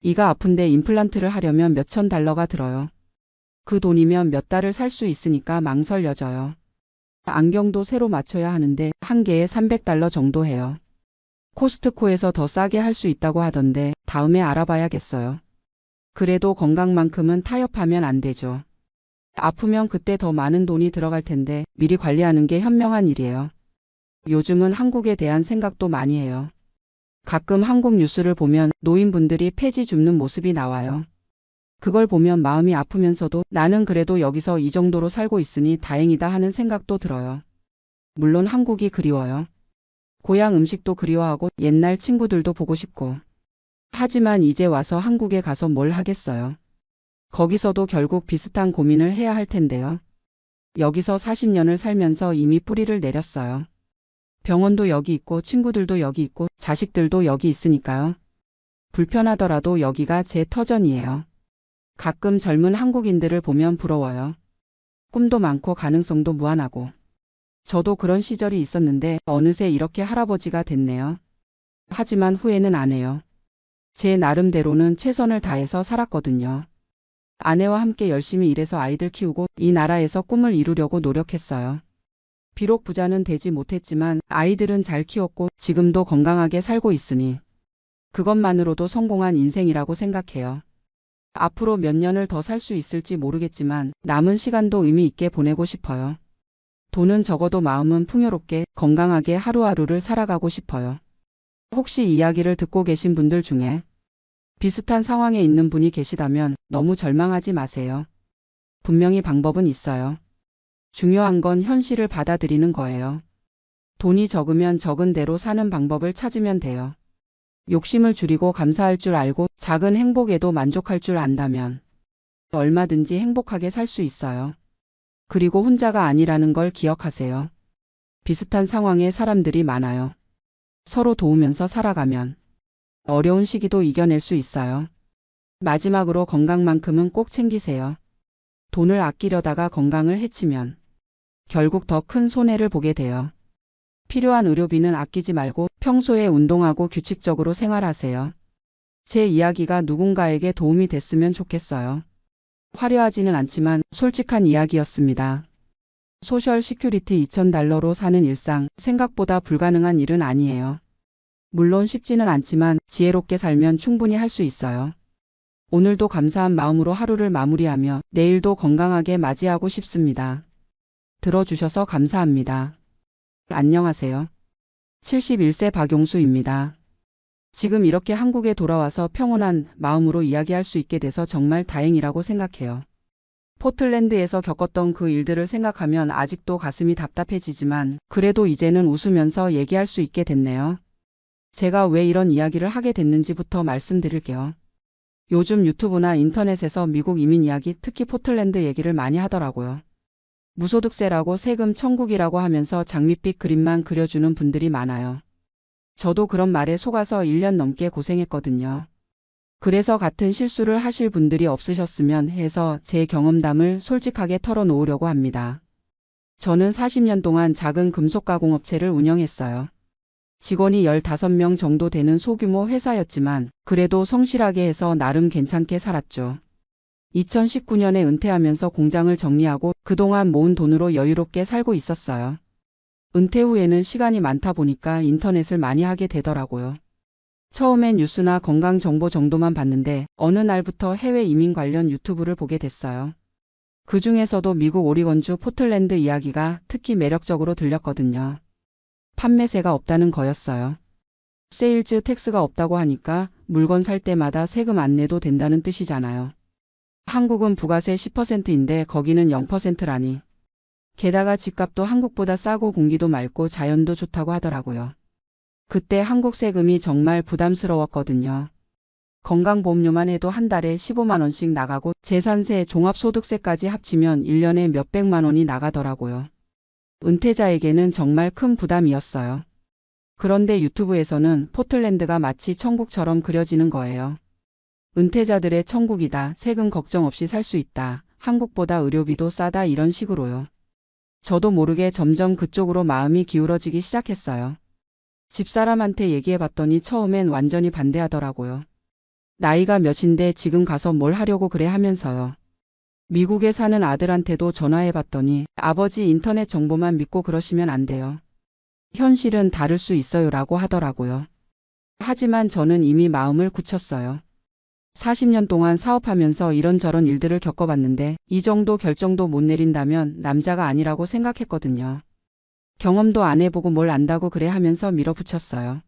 이가 아픈데 임플란트를 하려면 몇천 달러가 들어요. 그 돈이면 몇 달을 살 수 있으니까 망설여져요. 안경도 새로 맞춰야 하는데 한 개에 $300 정도 해요. 코스트코에서 더 싸게 할 수 있다고 하던데 다음에 알아봐야겠어요. 그래도 건강만큼은 타협하면 안 되죠. 아프면 그때 더 많은 돈이 들어갈 텐데 미리 관리하는 게 현명한 일이에요. 요즘은 한국에 대한 생각도 많이 해요. 가끔 한국 뉴스를 보면 노인분들이 폐지 줍는 모습이 나와요. 그걸 보면 마음이 아프면서도 나는 그래도 여기서 이 정도로 살고 있으니 다행이다 하는 생각도 들어요. 물론 한국이 그리워요. 고향 음식도 그리워하고 옛날 친구들도 보고 싶고. 하지만 이제 와서 한국에 가서 뭘 하겠어요. 거기서도 결국 비슷한 고민을 해야 할 텐데요. 여기서 40년을 살면서 이미 뿌리를 내렸어요. 병원도 여기 있고 친구들도 여기 있고 자식들도 여기 있으니까요. 불편하더라도 여기가 제 터전이에요. 가끔 젊은 한국인들을 보면 부러워요. 꿈도 많고 가능성도 무한하고. 저도 그런 시절이 있었는데 어느새 이렇게 할아버지가 됐네요. 하지만 후회는 안 해요. 제 나름대로는 최선을 다해서 살았거든요. 아내와 함께 열심히 일해서 아이들 키우고 이 나라에서 꿈을 이루려고 노력했어요. 비록 부자는 되지 못했지만 아이들은 잘 키웠고 지금도 건강하게 살고 있으니 그것만으로도 성공한 인생이라고 생각해요. 앞으로 몇 년을 더 살 수 있을지 모르겠지만 남은 시간도 의미 있게 보내고 싶어요. 돈은 적어도 마음은 풍요롭게 건강하게 하루하루를 살아가고 싶어요. 혹시 이야기를 듣고 계신 분들 중에 비슷한 상황에 있는 분이 계시다면 너무 절망하지 마세요. 분명히 방법은 있어요. 중요한 건 현실을 받아들이는 거예요. 돈이 적으면 적은 대로 사는 방법을 찾으면 돼요. 욕심을 줄이고 감사할 줄 알고 작은 행복에도 만족할 줄 안다면 얼마든지 행복하게 살 수 있어요. 그리고 혼자가 아니라는 걸 기억하세요. 비슷한 상황에 사람들이 많아요. 서로 도우면서 살아가면 어려운 시기도 이겨낼 수 있어요. 마지막으로 건강만큼은 꼭 챙기세요. 돈을 아끼려다가 건강을 해치면 결국 더 큰 손해를 보게 돼요. 필요한 의료비는 아끼지 말고 평소에 운동하고 규칙적으로 생활하세요. 제 이야기가 누군가에게 도움이 됐으면 좋겠어요. 화려하지는 않지만 솔직한 이야기였습니다. 소셜 시큐리티 $2,000로 사는 일상, 생각보다 불가능한 일은 아니에요. 물론 쉽지는 않지만 지혜롭게 살면 충분히 할 수 있어요. 오늘도 감사한 마음으로 하루를 마무리하며 내일도 건강하게 맞이하고 싶습니다. 들어주셔서 감사합니다. 안녕하세요. 71세 박용수입니다. 지금 이렇게 한국에 돌아와서 평온한 마음으로 이야기할 수 있게 돼서 정말 다행이라고 생각해요. 포틀랜드에서 겪었던 그 일들을 생각하면 아직도 가슴이 답답해지지만 그래도 이제는 웃으면서 얘기할 수 있게 됐네요. 제가 왜 이런 이야기를 하게 됐는지부터 말씀드릴게요. 요즘 유튜브나 인터넷에서 미국 이민 이야기, 특히 포틀랜드 얘기를 많이 하더라고요. 무소득세라고 세금 천국이라고 하면서 장밋빛 그림만 그려주는 분들이 많아요. 저도 그런 말에 속아서 1년 넘게 고생했거든요. 그래서 같은 실수를 하실 분들이 없으셨으면 해서 제 경험담을 솔직하게 털어놓으려고 합니다. 저는 40년 동안 작은 금속 가공업체를 운영했어요. 직원이 15명 정도 되는 소규모 회사였지만 그래도 성실하게 해서 나름 괜찮게 살았죠. 2019년에 은퇴하면서 공장을 정리하고 그동안 모은 돈으로 여유롭게 살고 있었어요. 은퇴 후에는 시간이 많다 보니까 인터넷을 많이 하게 되더라고요. 처음엔 뉴스나 건강 정보 정도만 봤는데 어느 날부터 해외 이민 관련 유튜브를 보게 됐어요. 그 중에서도 미국 오리건주 포틀랜드 이야기가 특히 매력적으로 들렸거든요. 판매세가 없다는 거였어요. 세일즈 텍스가 없다고 하니까 물건 살 때마다 세금 안 내도 된다는 뜻이잖아요. 한국은 부가세 10%인데 거기는 0%라니. 게다가 집값도 한국보다 싸고 공기도 맑고 자연도 좋다고 하더라고요. 그때 한국 세금이 정말 부담스러웠거든요. 건강보험료만 해도 한 달에 15만 원씩 나가고 재산세, 종합소득세까지 합치면 1년에 몇백만 원이 나가더라고요. 은퇴자에게는 정말 큰 부담이었어요. 그런데 유튜브에서는 포틀랜드가 마치 천국처럼 그려지는 거예요. 은퇴자들의 천국이다. 세금 걱정 없이 살 수 있다. 한국보다 의료비도 싸다. 이런 식으로요. 저도 모르게 점점 그쪽으로 마음이 기울어지기 시작했어요. 집사람한테 얘기해봤더니 처음엔 완전히 반대하더라고요. 나이가 몇인데 지금 가서 뭘 하려고 그래 하면서요. 미국에 사는 아들한테도 전화해봤더니 아버지 인터넷 정보만 믿고 그러시면 안 돼요. 현실은 다를 수 있어요 라고 하더라고요. 하지만 저는 이미 마음을 굳혔어요. 40년 동안 사업하면서 이런저런 일들을 겪어봤는데 이 정도 결정도 못 내린다면 남자가 아니라고 생각했거든요. 경험도 안 해보고 뭘 안다고 그래 하면서 밀어붙였어요.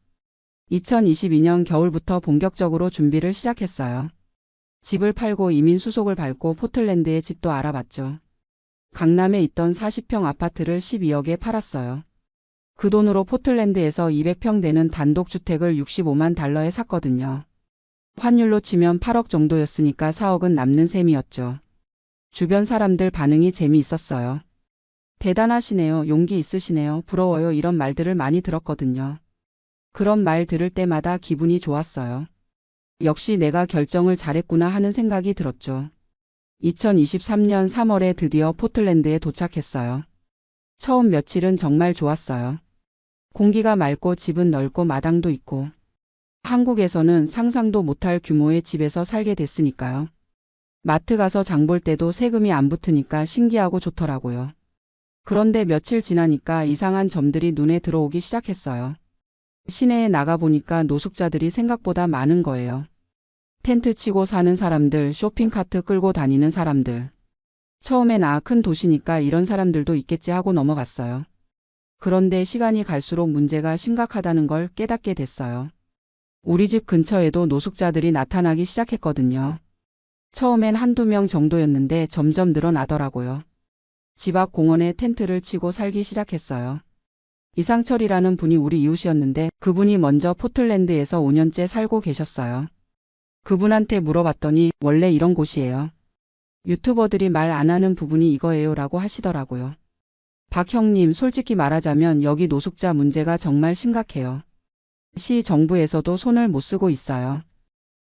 2022년 겨울부터 본격적으로 준비를 시작했어요. 집을 팔고 이민 수속을 밟고 포틀랜드에 집도 알아봤죠. 강남에 있던 40평 아파트를 12억에 팔았어요. 그 돈으로 포틀랜드에서 200평 되는 단독주택을 $65만 샀거든요. 환율로 치면 8억 정도였으니까 4억은 남는 셈이었죠. 주변 사람들 반응이 재미있었어요. 대단하시네요. 용기 있으시네요. 부러워요. 이런 말들을 많이 들었거든요. 그런 말 들을 때마다 기분이 좋았어요. 역시 내가 결정을 잘했구나 하는 생각이 들었죠. 2023년 3월에 드디어 포틀랜드에 도착했어요. 처음 며칠은 정말 좋았어요. 공기가 맑고 집은 넓고 마당도 있고. 한국에서는 상상도 못할 규모의 집에서 살게 됐으니까요. 마트 가서 장볼 때도 세금이 안 붙으니까 신기하고 좋더라고요. 그런데 며칠 지나니까 이상한 점들이 눈에 들어오기 시작했어요. 시내에 나가보니까 노숙자들이 생각보다 많은 거예요. 텐트 치고 사는 사람들, 쇼핑카트 끌고 다니는 사람들. 처음엔 큰 도시니까 이런 사람들도 있겠지 하고 넘어갔어요. 그런데 시간이 갈수록 문제가 심각하다는 걸 깨닫게 됐어요. 우리 집 근처에도 노숙자들이 나타나기 시작했거든요. 처음엔 한두 명 정도였는데 점점 늘어나더라고요. 집 앞 공원에 텐트를 치고 살기 시작했어요. 이상철이라는 분이 우리 이웃이었는데 그분이 먼저 포틀랜드에서 5년째 살고 계셨어요. 그분한테 물어봤더니 원래 이런 곳이에요. 유튜버들이 말 안 하는 부분이 이거예요 라고 하시더라고요. 박 형님, 솔직히 말하자면 여기 노숙자 문제가 정말 심각해요. 시 정부에서도 손을 못 쓰고 있어요.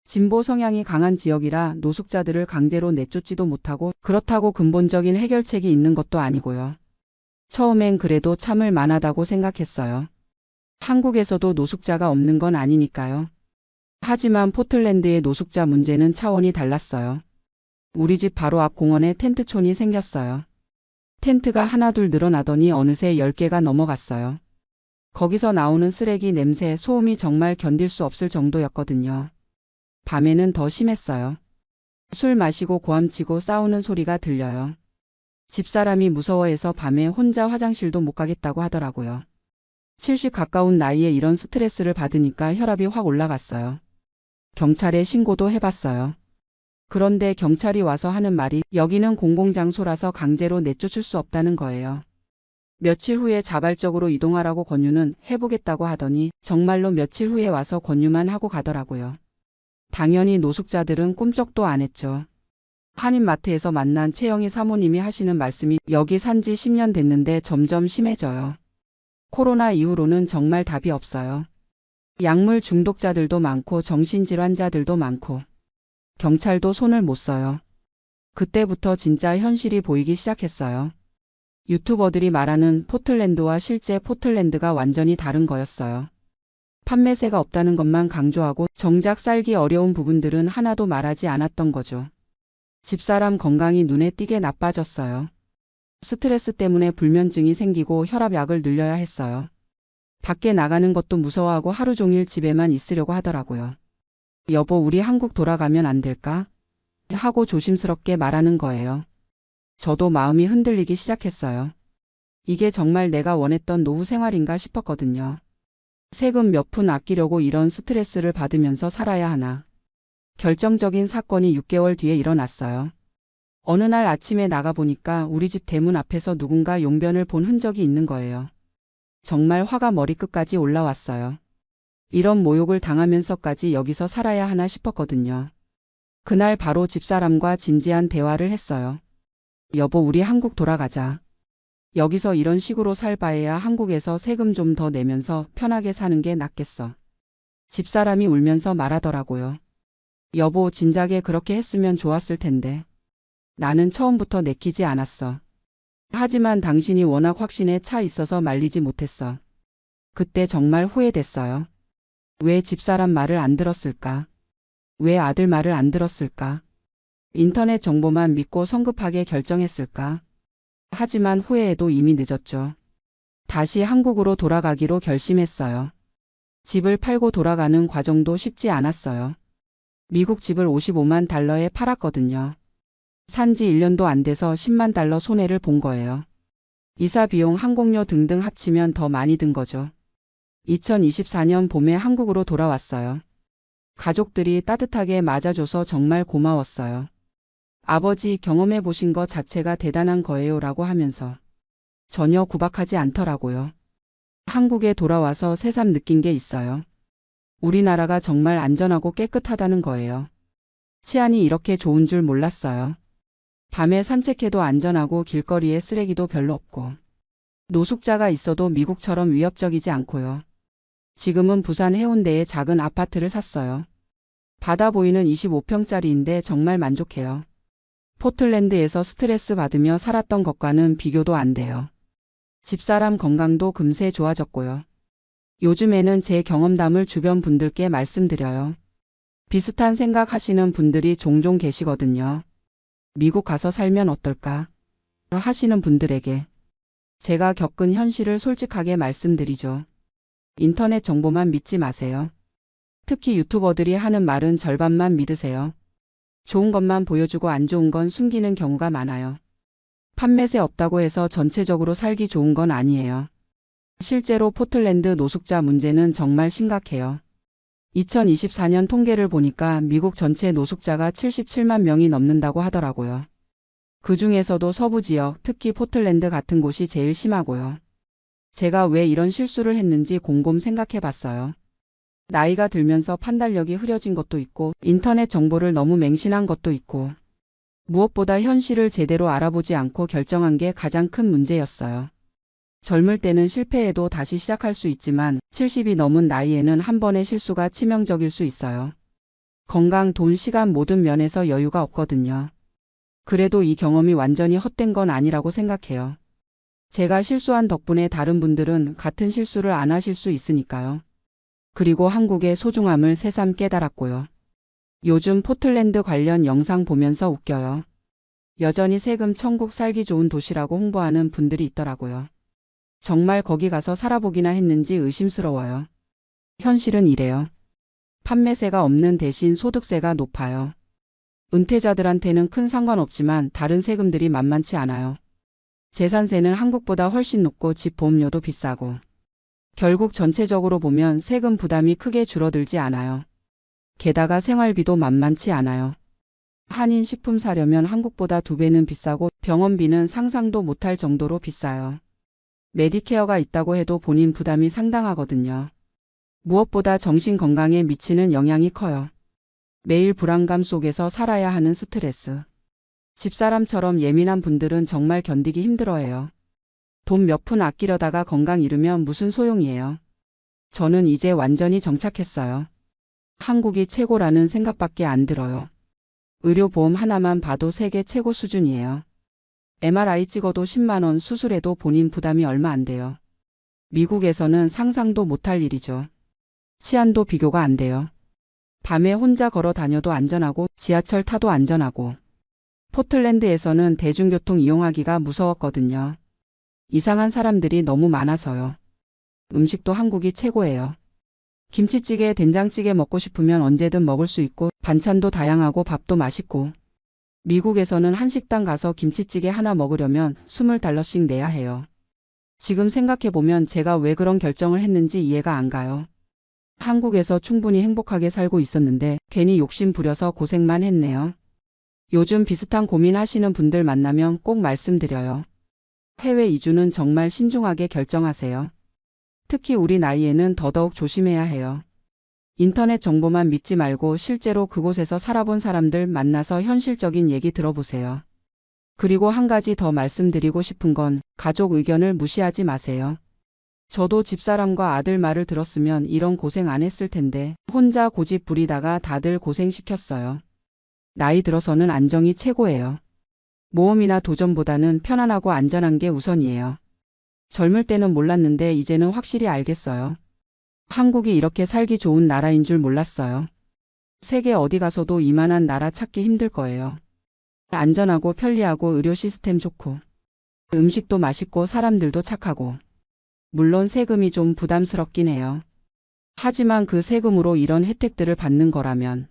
진보 성향이 강한 지역이라 노숙자들을 강제로 내쫓지도 못하고 그렇다고 근본적인 해결책이 있는 것도 아니고요. 처음엔 그래도 참을 만하다고 생각했어요. 한국에서도 노숙자가 없는 건 아니니까요. 하지만 포틀랜드의 노숙자 문제는 차원이 달랐어요. 우리 집 바로 앞 공원에 텐트촌이 생겼어요. 텐트가 하나둘 늘어나더니 어느새 10개가 넘어갔어요. 거기서 나오는 쓰레기 냄새, 소음이 정말 견딜 수 없을 정도였거든요. 밤에는 더 심했어요. 술 마시고 고함치고 싸우는 소리가 들려요. 집사람이 무서워해서 밤에 혼자 화장실도 못 가겠다고 하더라고요. 70 가까운 나이에 이런 스트레스를 받으니까 혈압이 확 올라갔어요. 경찰에 신고도 해봤어요. 그런데 경찰이 와서 하는 말이 여기는 공공장소라서 강제로 내쫓을 수 없다는 거예요. 며칠 후에 자발적으로 이동하라고 권유는 해보겠다고 하더니 정말로 며칠 후에 와서 권유만 하고 가더라고요. 당연히 노숙자들은 꿈쩍도 안 했죠. 한인마트에서 만난 최영희 사모님이 하시는 말씀이 여기 산지 10년 됐는데 점점 심해져요. 코로나 이후로는 정말 답이 없어요. 약물 중독자들도 많고 정신질환자들도 많고 경찰도 손을 못 써요. 그때부터 진짜 현실이 보이기 시작했어요. 유튜버들이 말하는 포틀랜드와 실제 포틀랜드가 완전히 다른 거였어요. 판매세가 없다는 것만 강조하고 정작 살기 어려운 부분들은 하나도 말하지 않았던 거죠. 집사람 건강이 눈에 띄게 나빠졌어요. 스트레스 때문에 불면증이 생기고 혈압약을 늘려야 했어요. 밖에 나가는 것도 무서워하고 하루 종일 집에만 있으려고 하더라고요. 여보, 우리 한국 돌아가면 안 될까? 하고 조심스럽게 말하는 거예요. 저도 마음이 흔들리기 시작했어요. 이게 정말 내가 원했던 노후 생활인가 싶었거든요. 세금 몇 푼 아끼려고 이런 스트레스를 받으면서 살아야 하나. 결정적인 사건이 6개월 뒤에 일어났어요. 어느 날 아침에 나가보니까 우리 집 대문 앞에서 누군가 용변을 본 흔적이 있는 거예요. 정말 화가 머리끝까지 올라왔어요. 이런 모욕을 당하면서까지 여기서 살아야 하나 싶었거든요. 그날 바로 집사람과 진지한 대화를 했어요. 여보, 우리 한국 돌아가자. 여기서 이런 식으로 살 바에야 한국에서 세금 좀 더 내면서 편하게 사는 게 낫겠어. 집사람이 울면서 말하더라고요. 여보, 진작에 그렇게 했으면 좋았을 텐데. 나는 처음부터 내키지 않았어. 하지만 당신이 워낙 확신에 차 있어서 말리지 못했어. 그때 정말 후회됐어요. 왜 집사람 말을 안 들었을까? 왜 아들 말을 안 들었을까? 인터넷 정보만 믿고 성급하게 결정했을까? 하지만 후회해도 이미 늦었죠. 다시 한국으로 돌아가기로 결심했어요. 집을 팔고 돌아가는 과정도 쉽지 않았어요. 미국 집을 55만 달러에 팔았거든요. 산지 1년도 안 돼서 10만 달러 손해를 본 거예요. 이사 비용, 항공료 등등 합치면 더 많이 든 거죠. 2024년 봄에 한국으로 돌아왔어요. 가족들이 따뜻하게 맞아줘서 정말 고마웠어요. 아버지, 경험해 보신 것 자체가 대단한 거예요 라고 하면서 전혀 구박하지 않더라고요. 한국에 돌아와서 새삼 느낀 게 있어요. 우리나라가 정말 안전하고 깨끗하다는 거예요. 치안이 이렇게 좋은 줄 몰랐어요. 밤에 산책해도 안전하고 길거리에 쓰레기도 별로 없고 노숙자가 있어도 미국처럼 위협적이지 않고요. 지금은 부산 해운대에 작은 아파트를 샀어요. 바다 보이는 25평짜리인데 정말 만족해요. 포틀랜드에서 스트레스 받으며 살았던 것과는 비교도 안 돼요. 집사람 건강도 금세 좋아졌고요. 요즘에는 제 경험담을 주변 분들께 말씀드려요. 비슷한 생각 하시는 분들이 종종 계시거든요. 미국 가서 살면 어떨까? 하시는 분들에게 제가 겪은 현실을 솔직하게 말씀드리죠. 인터넷 정보만 믿지 마세요. 특히 유튜버들이 하는 말은 절반만 믿으세요. 좋은 것만 보여주고 안 좋은 건 숨기는 경우가 많아요. 판매세 없다고 해서 전체적으로 살기 좋은 건 아니에요. 실제로 포틀랜드 노숙자 문제는 정말 심각해요. 2024년 통계를 보니까 미국 전체 노숙자가 77만 명이 넘는다고 하더라고요. 그 중에서도 서부 지역, 특히 포틀랜드 같은 곳이 제일 심하고요. 제가 왜 이런 실수를 했는지 곰곰 생각해 봤어요. 나이가 들면서 판단력이 흐려진 것도 있고, 인터넷 정보를 너무 맹신한 것도 있고, 무엇보다 현실을 제대로 알아보지 않고 결정한 게 가장 큰 문제였어요. 젊을 때는 실패해도 다시 시작할 수 있지만 70이 넘은 나이에는 한 번의 실수가 치명적일 수 있어요. 건강, 돈, 시간 모든 면에서 여유가 없거든요. 그래도 이 경험이 완전히 헛된 건 아니라고 생각해요. 제가 실수한 덕분에 다른 분들은 같은 실수를 안 하실 수 있으니까요. 그리고 한국의 소중함을 새삼 깨달았고요. 요즘 포틀랜드 관련 영상 보면서 웃겨요. 여전히 세금 천국 살기 좋은 도시라고 홍보하는 분들이 있더라고요. 정말 거기 가서 살아보기나 했는지 의심스러워요. 현실은 이래요. 판매세가 없는 대신 소득세가 높아요. 은퇴자들한테는 큰 상관없지만 다른 세금들이 만만치 않아요. 재산세는 한국보다 훨씬 높고 집 보험료도 비싸고. 결국 전체적으로 보면 세금 부담이 크게 줄어들지 않아요. 게다가 생활비도 만만치 않아요. 한인 식품 사려면 한국보다 2배는 비싸고 병원비는 상상도 못할 정도로 비싸요. 메디케어가 있다고 해도 본인 부담이 상당하거든요. 무엇보다 정신 건강에 미치는 영향이 커요. 매일 불안감 속에서 살아야 하는 스트레스. 집사람처럼 예민한 분들은 정말 견디기 힘들어해요. 돈 몇 푼 아끼려다가 건강 잃으면 무슨 소용이에요. 저는 이제 완전히 정착했어요. 한국이 최고라는 생각밖에 안 들어요. 의료보험 하나만 봐도 세계 최고 수준이에요. MRI 찍어도 10만 원, 수술해도 본인 부담이 얼마 안 돼요. 미국에서는 상상도 못할 일이죠. 치안도 비교가 안 돼요. 밤에 혼자 걸어 다녀도 안전하고 지하철 타도 안전하고. 포틀랜드에서는 대중교통 이용하기가 무서웠거든요. 이상한 사람들이 너무 많아서요. 음식도 한국이 최고예요. 김치찌개, 된장찌개 먹고 싶으면 언제든 먹을 수 있고 반찬도 다양하고 밥도 맛있고. 미국에서는 한식당 가서 김치찌개 하나 먹으려면 $20씩 내야 해요. 지금 생각해보면 제가 왜 그런 결정을 했는지 이해가 안 가요. 한국에서 충분히 행복하게 살고 있었는데 괜히 욕심 부려서 고생만 했네요. 요즘 비슷한 고민하시는 분들 만나면 꼭 말씀드려요. 해외 이주는 정말 신중하게 결정하세요. 특히 우리 나이에는 더더욱 조심해야 해요. 인터넷 정보만 믿지 말고 실제로 그곳에서 살아본 사람들 만나서 현실적인 얘기 들어보세요. 그리고 한 가지 더 말씀드리고 싶은 건 가족 의견을 무시하지 마세요. 저도 집사람과 아들 말을 들었으면 이런 고생 안 했을 텐데 혼자 고집 부리다가 다들 고생시켰어요. 나이 들어서는 안정이 최고예요. 모험이나 도전보다는 편안하고 안전한 게 우선이에요. 젊을 때는 몰랐는데 이제는 확실히 알겠어요. 한국이 이렇게 살기 좋은 나라인 줄 몰랐어요. 세계 어디 가서도 이만한 나라 찾기 힘들 거예요. 안전하고 편리하고 의료 시스템 좋고 음식도 맛있고 사람들도 착하고. 물론 세금이 좀 부담스럽긴 해요. 하지만 그 세금으로 이런 혜택들을 받는 거라면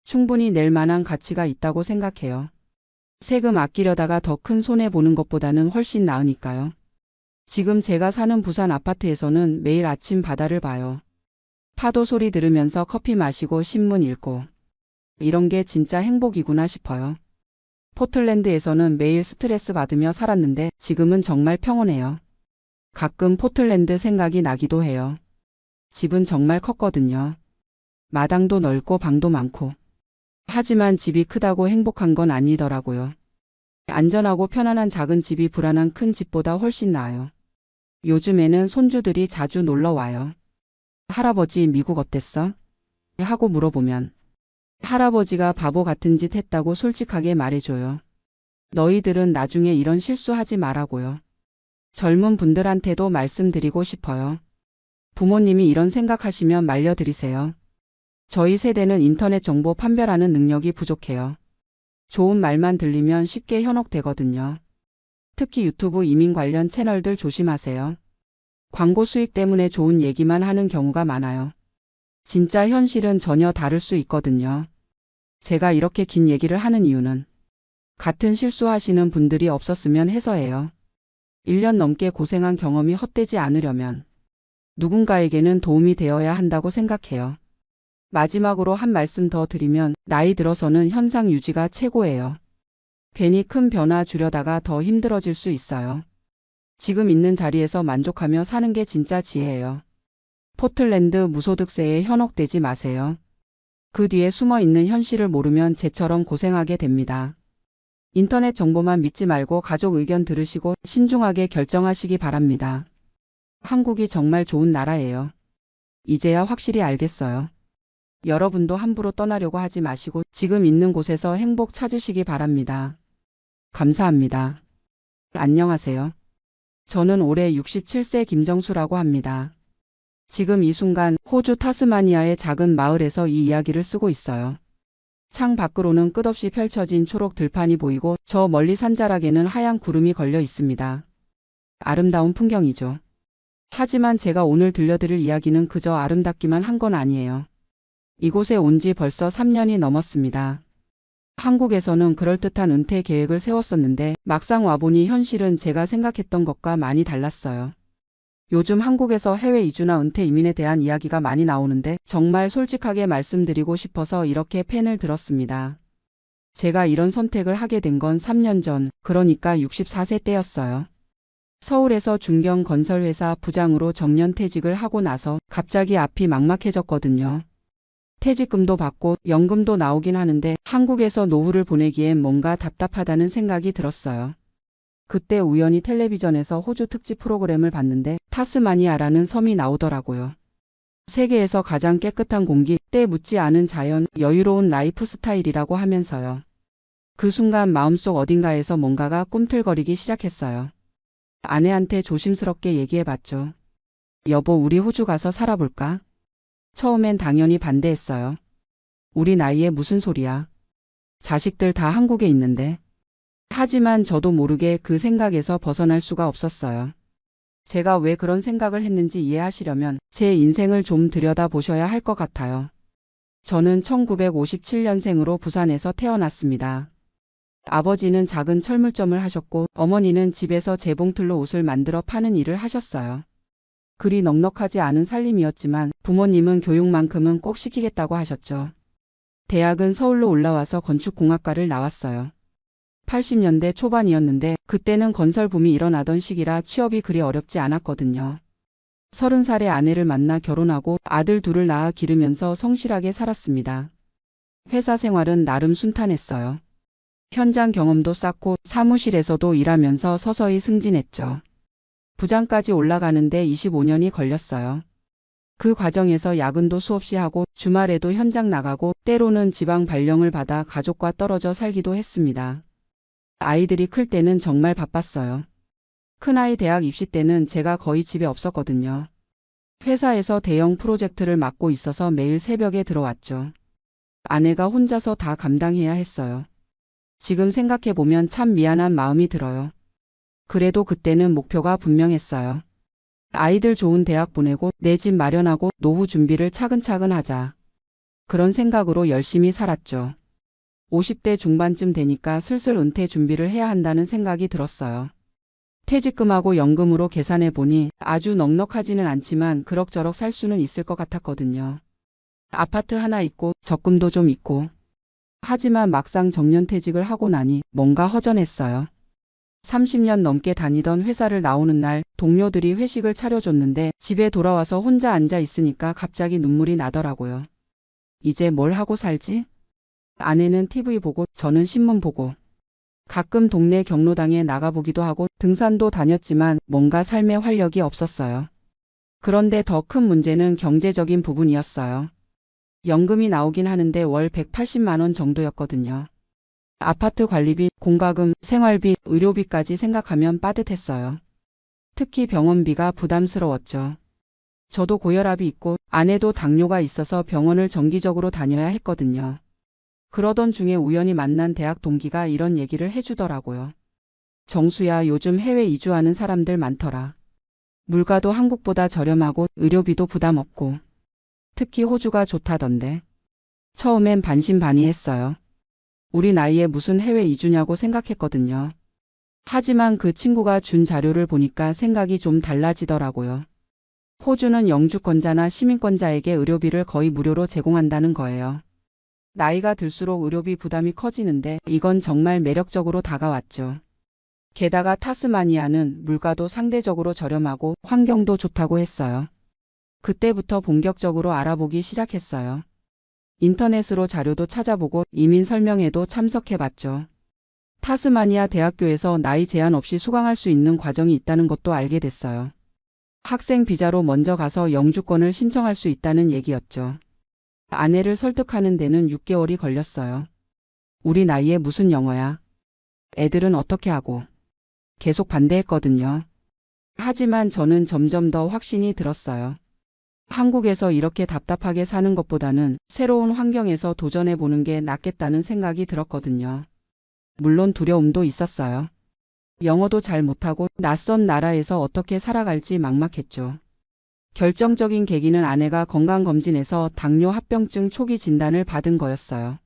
충분히 낼 만한 가치가 있다고 생각해요. 세금 아끼려다가 더 큰 손해 보는 것보다는 훨씬 나으니까요. 지금 제가 사는 부산 아파트에서는 매일 아침 바다를 봐요. 파도 소리 들으면서 커피 마시고 신문 읽고. 이런 게 진짜 행복이구나 싶어요. 포틀랜드에서는 매일 스트레스 받으며 살았는데 지금은 정말 평온해요. 가끔 포틀랜드 생각이 나기도 해요. 집은 정말 컸거든요. 마당도 넓고 방도 많고. 하지만 집이 크다고 행복한 건 아니더라고요. 안전하고 편안한 작은 집이 불안한 큰 집보다 훨씬 나아요. 요즘에는 손주들이 자주 놀러 와요. 할아버지 미국 어땠어? 하고 물어보면 할아버지가 바보 같은 짓 했다고 솔직하게 말해줘요. 너희들은 나중에 이런 실수하지 말라고요. 젊은 분들한테도 말씀드리고 싶어요. 부모님이 이런 생각하시면 말려드리세요. 저희 세대는 인터넷 정보 판별하는 능력이 부족해요. 좋은 말만 들리면 쉽게 현혹되거든요. 특히 유튜브 이민 관련 채널들 조심하세요. 광고 수익 때문에 좋은 얘기만 하는 경우가 많아요. 진짜 현실은 전혀 다를 수 있거든요. 제가 이렇게 긴 얘기를 하는 이유는 같은 실수하시는 분들이 없었으면 해서예요. 1년 넘게 고생한 경험이 헛되지 않으려면 누군가에게는 도움이 되어야 한다고 생각해요. 마지막으로 한 말씀 더 드리면 나이 들어서는 현상 유지가 최고예요. 괜히 큰 변화 주려다가 더 힘들어질 수 있어요. 지금 있는 자리에서 만족하며 사는 게 진짜 지혜예요. 포틀랜드 무소득세에 현혹되지 마세요. 그 뒤에 숨어 있는 현실을 모르면 쟤처럼 고생하게 됩니다. 인터넷 정보만 믿지 말고 가족 의견 들으시고 신중하게 결정하시기 바랍니다. 한국이 정말 좋은 나라예요. 이제야 확실히 알겠어요. 여러분도 함부로 떠나려고 하지 마시고 지금 있는 곳에서 행복 찾으시기 바랍니다. 감사합니다. 안녕하세요. 저는 올해 67세 김정수라고 합니다. 지금 이 순간 호주 타스마니아의 작은 마을에서 이 이야기를 쓰고 있어요. 창 밖으로는 끝없이 펼쳐진 초록 들판이 보이고 저 멀리 산자락에는 하얀 구름이 걸려 있습니다. 아름다운 풍경이죠. 하지만 제가 오늘 들려드릴 이야기는 그저 아름답기만 한 건 아니에요. 이곳에 온 지 벌써 3년이 넘었습니다. 한국에서는 그럴듯한 은퇴 계획을 세웠었는데 막상 와보니 현실은 제가 생각했던 것과 많이 달랐어요. 요즘 한국에서 해외 이주나 은퇴 이민에 대한 이야기가 많이 나오는데 정말 솔직하게 말씀드리고 싶어서 이렇게 펜을 들었습니다. 제가 이런 선택을 하게 된 건 3년 전, 그러니까 64세 때였어요. 서울에서 중견 건설회사 부장으로 정년퇴직을 하고 나서 갑자기 앞이 막막해졌거든요. 퇴직금도 받고 연금도 나오긴 하는데 한국에서 노후를 보내기엔 뭔가 답답하다는 생각이 들었어요. 그때 우연히 텔레비전에서 호주 특집 프로그램을 봤는데 타스마니아라는 섬이 나오더라고요. 세계에서 가장 깨끗한 공기, 때 묻지 않은 자연, 여유로운 라이프 스타일이라고 하면서요. 그 순간 마음속 어딘가에서 뭔가가 꿈틀거리기 시작했어요. 아내한테 조심스럽게 얘기해봤죠. 여보, 우리 호주 가서 살아볼까? 처음엔 당연히 반대했어요. 우리 나이에 무슨 소리야. 자식들 다 한국에 있는데. 하지만 저도 모르게 그 생각에서 벗어날 수가 없었어요. 제가 왜 그런 생각을 했는지 이해하시려면 제 인생을 좀 들여다보셔야 할 것 같아요. 저는 1957년생으로 부산에서 태어났습니다. 아버지는 작은 철물점을 하셨고 어머니는 집에서 재봉틀로 옷을 만들어 파는 일을 하셨어요. 그리 넉넉하지 않은 살림이었지만 부모님은 교육만큼은 꼭 시키겠다고 하셨죠. 대학은 서울로 올라와서 건축공학과를 나왔어요. 80년대 초반이었는데 그때는 건설 붐이 일어나던 시기라 취업이 그리 어렵지 않았거든요. 30살에 아내를 만나 결혼하고 아들 둘을 낳아 기르면서 성실하게 살았습니다. 회사 생활은 나름 순탄했어요. 현장 경험도 쌓고 사무실에서도 일하면서 서서히 승진했죠. 부장까지 올라가는데 25년이 걸렸어요. 그 과정에서 야근도 수없이 하고 주말에도 현장 나가고 때로는 지방 발령을 받아 가족과 떨어져 살기도 했습니다. 아이들이 클 때는 정말 바빴어요. 큰아이 대학 입시 때는 제가 거의 집에 없었거든요. 회사에서 대형 프로젝트를 맡고 있어서 매일 새벽에 들어왔죠. 아내가 혼자서 다 감당해야 했어요. 지금 생각해보면 참 미안한 마음이 들어요. 그래도 그때는 목표가 분명했어요. 아이들 좋은 대학 보내고 내 집 마련하고 노후 준비를 차근차근 하자. 그런 생각으로 열심히 살았죠. 50대 중반쯤 되니까 슬슬 은퇴 준비를 해야 한다는 생각이 들었어요. 퇴직금하고 연금으로 계산해보니 아주 넉넉하지는 않지만 그럭저럭 살 수는 있을 것 같았거든요. 아파트 하나 있고 적금도 좀 있고. 하지만 막상 정년퇴직을 하고 나니 뭔가 허전했어요. 30년 넘게 다니던 회사를 나오는 날 동료들이 회식을 차려줬는데 집에 돌아와서 혼자 앉아 있으니까 갑자기 눈물이 나더라고요. 이제 뭘 하고 살지? 아내는 TV 보고 저는 신문 보고 가끔 동네 경로당에 나가보기도 하고 등산도 다녔지만 뭔가 삶의 활력이 없었어요. 그런데 더 큰 문제는 경제적인 부분이었어요. 연금이 나오긴 하는데 월 180만 원 정도였거든요. 아파트 관리비, 공과금, 생활비, 의료비까지 생각하면 빠듯했어요. 특히 병원비가 부담스러웠죠. 저도 고혈압이 있고 아내도 당뇨가 있어서 병원을 정기적으로 다녀야 했거든요. 그러던 중에 우연히 만난 대학 동기가 이런 얘기를 해주더라고요. 정수야, 요즘 해외 이주하는 사람들 많더라. 물가도 한국보다 저렴하고 의료비도 부담 없고 특히 호주가 좋다던데. 처음엔 반신반의했어요. 우리 나이에 무슨 해외 이주냐고 생각했거든요. 하지만 그 친구가 준 자료를 보니까 생각이 좀 달라지더라고요. 호주는 영주권자나 시민권자에게 의료비를 거의 무료로 제공한다는 거예요. 나이가 들수록 의료비 부담이 커지는데 이건 정말 매력적으로 다가왔죠. 게다가 타스마니아는 물가도 상대적으로 저렴하고 환경도 좋다고 했어요. 그때부터 본격적으로 알아보기 시작했어요. 인터넷으로 자료도 찾아보고 이민 설명회도 참석해봤죠. 타스마니아 대학교에서 나이 제한 없이 수강할 수 있는 과정이 있다는 것도 알게 됐어요. 학생 비자로 먼저 가서 영주권을 신청할 수 있다는 얘기였죠. 아내를 설득하는 데는 6개월이 걸렸어요. 우리 나이에 무슨 영어야? 애들은 어떻게 하고? 계속 반대했거든요. 하지만 저는 점점 더 확신이 들었어요. 한국에서 이렇게 답답하게 사는 것보다는 새로운 환경에서 도전해보는 게 낫겠다는 생각이 들었거든요. 물론 두려움도 있었어요. 영어도 잘 못하고 낯선 나라에서 어떻게 살아갈지 막막했죠. 결정적인 계기는 아내가 건강검진에서 당뇨 합병증 초기 진단을 받은 거였어요.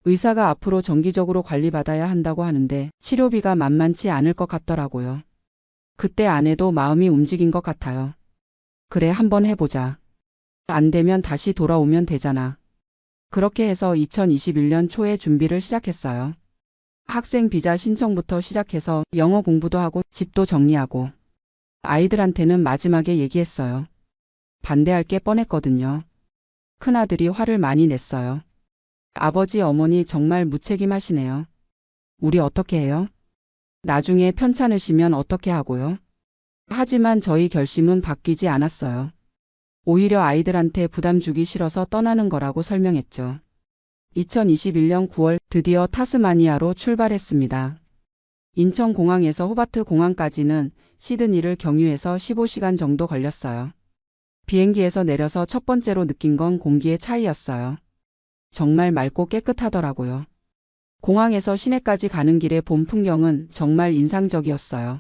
의사가 앞으로 정기적으로 관리받아야 한다고 하는데 치료비가 만만치 않을 것 같더라고요. 그때 아내도 마음이 움직인 것 같아요. 그래, 한번 해보자. 안 되면 다시 돌아오면 되잖아. 그렇게 해서 2021년 초에 준비를 시작했어요. 학생 비자 신청부터 시작해서 영어 공부도 하고 집도 정리하고 아이들한테는 마지막에 얘기했어요. 반대할 게 뻔했거든요. 큰아들이 화를 많이 냈어요. 아버지, 어머니 정말 무책임하시네요. 우리 어떻게 해요? 나중에 편찮으시면 어떻게 하고요? 하지만 저희 결심은 바뀌지 않았어요. 오히려 아이들한테 부담 주기 싫어서 떠나는 거라고 설명했죠. 2021년 9월 드디어 타스마니아로 출발했습니다. 인천공항에서 호바트 공항까지는 시드니를 경유해서 15시간 정도 걸렸어요. 비행기에서 내려서 첫 번째로 느낀 건 공기의 차이였어요. 정말 맑고 깨끗하더라고요. 공항에서 시내까지 가는 길의 봄 풍경은 정말 인상적이었어요.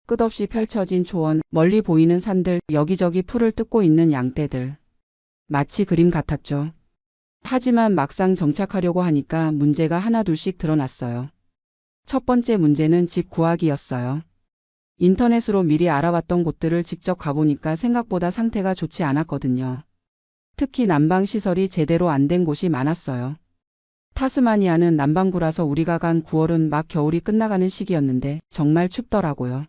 끝없이 펼쳐진 초원, 멀리 보이는 산들, 여기저기 풀을 뜯고 있는 양떼들. 마치 그림 같았죠. 하지만 막상 정착하려고 하니까 문제가 하나둘씩 드러났어요. 첫 번째 문제는 집 구하기였어요. 인터넷으로 미리 알아봤던 곳들을 직접 가보니까 생각보다 상태가 좋지 않았거든요. 특히 난방시설이 제대로 안 된 곳이 많았어요. 타스마니아는 남반구라서 우리가 간 9월은 막 겨울이 끝나가는 시기였는데 정말 춥더라고요.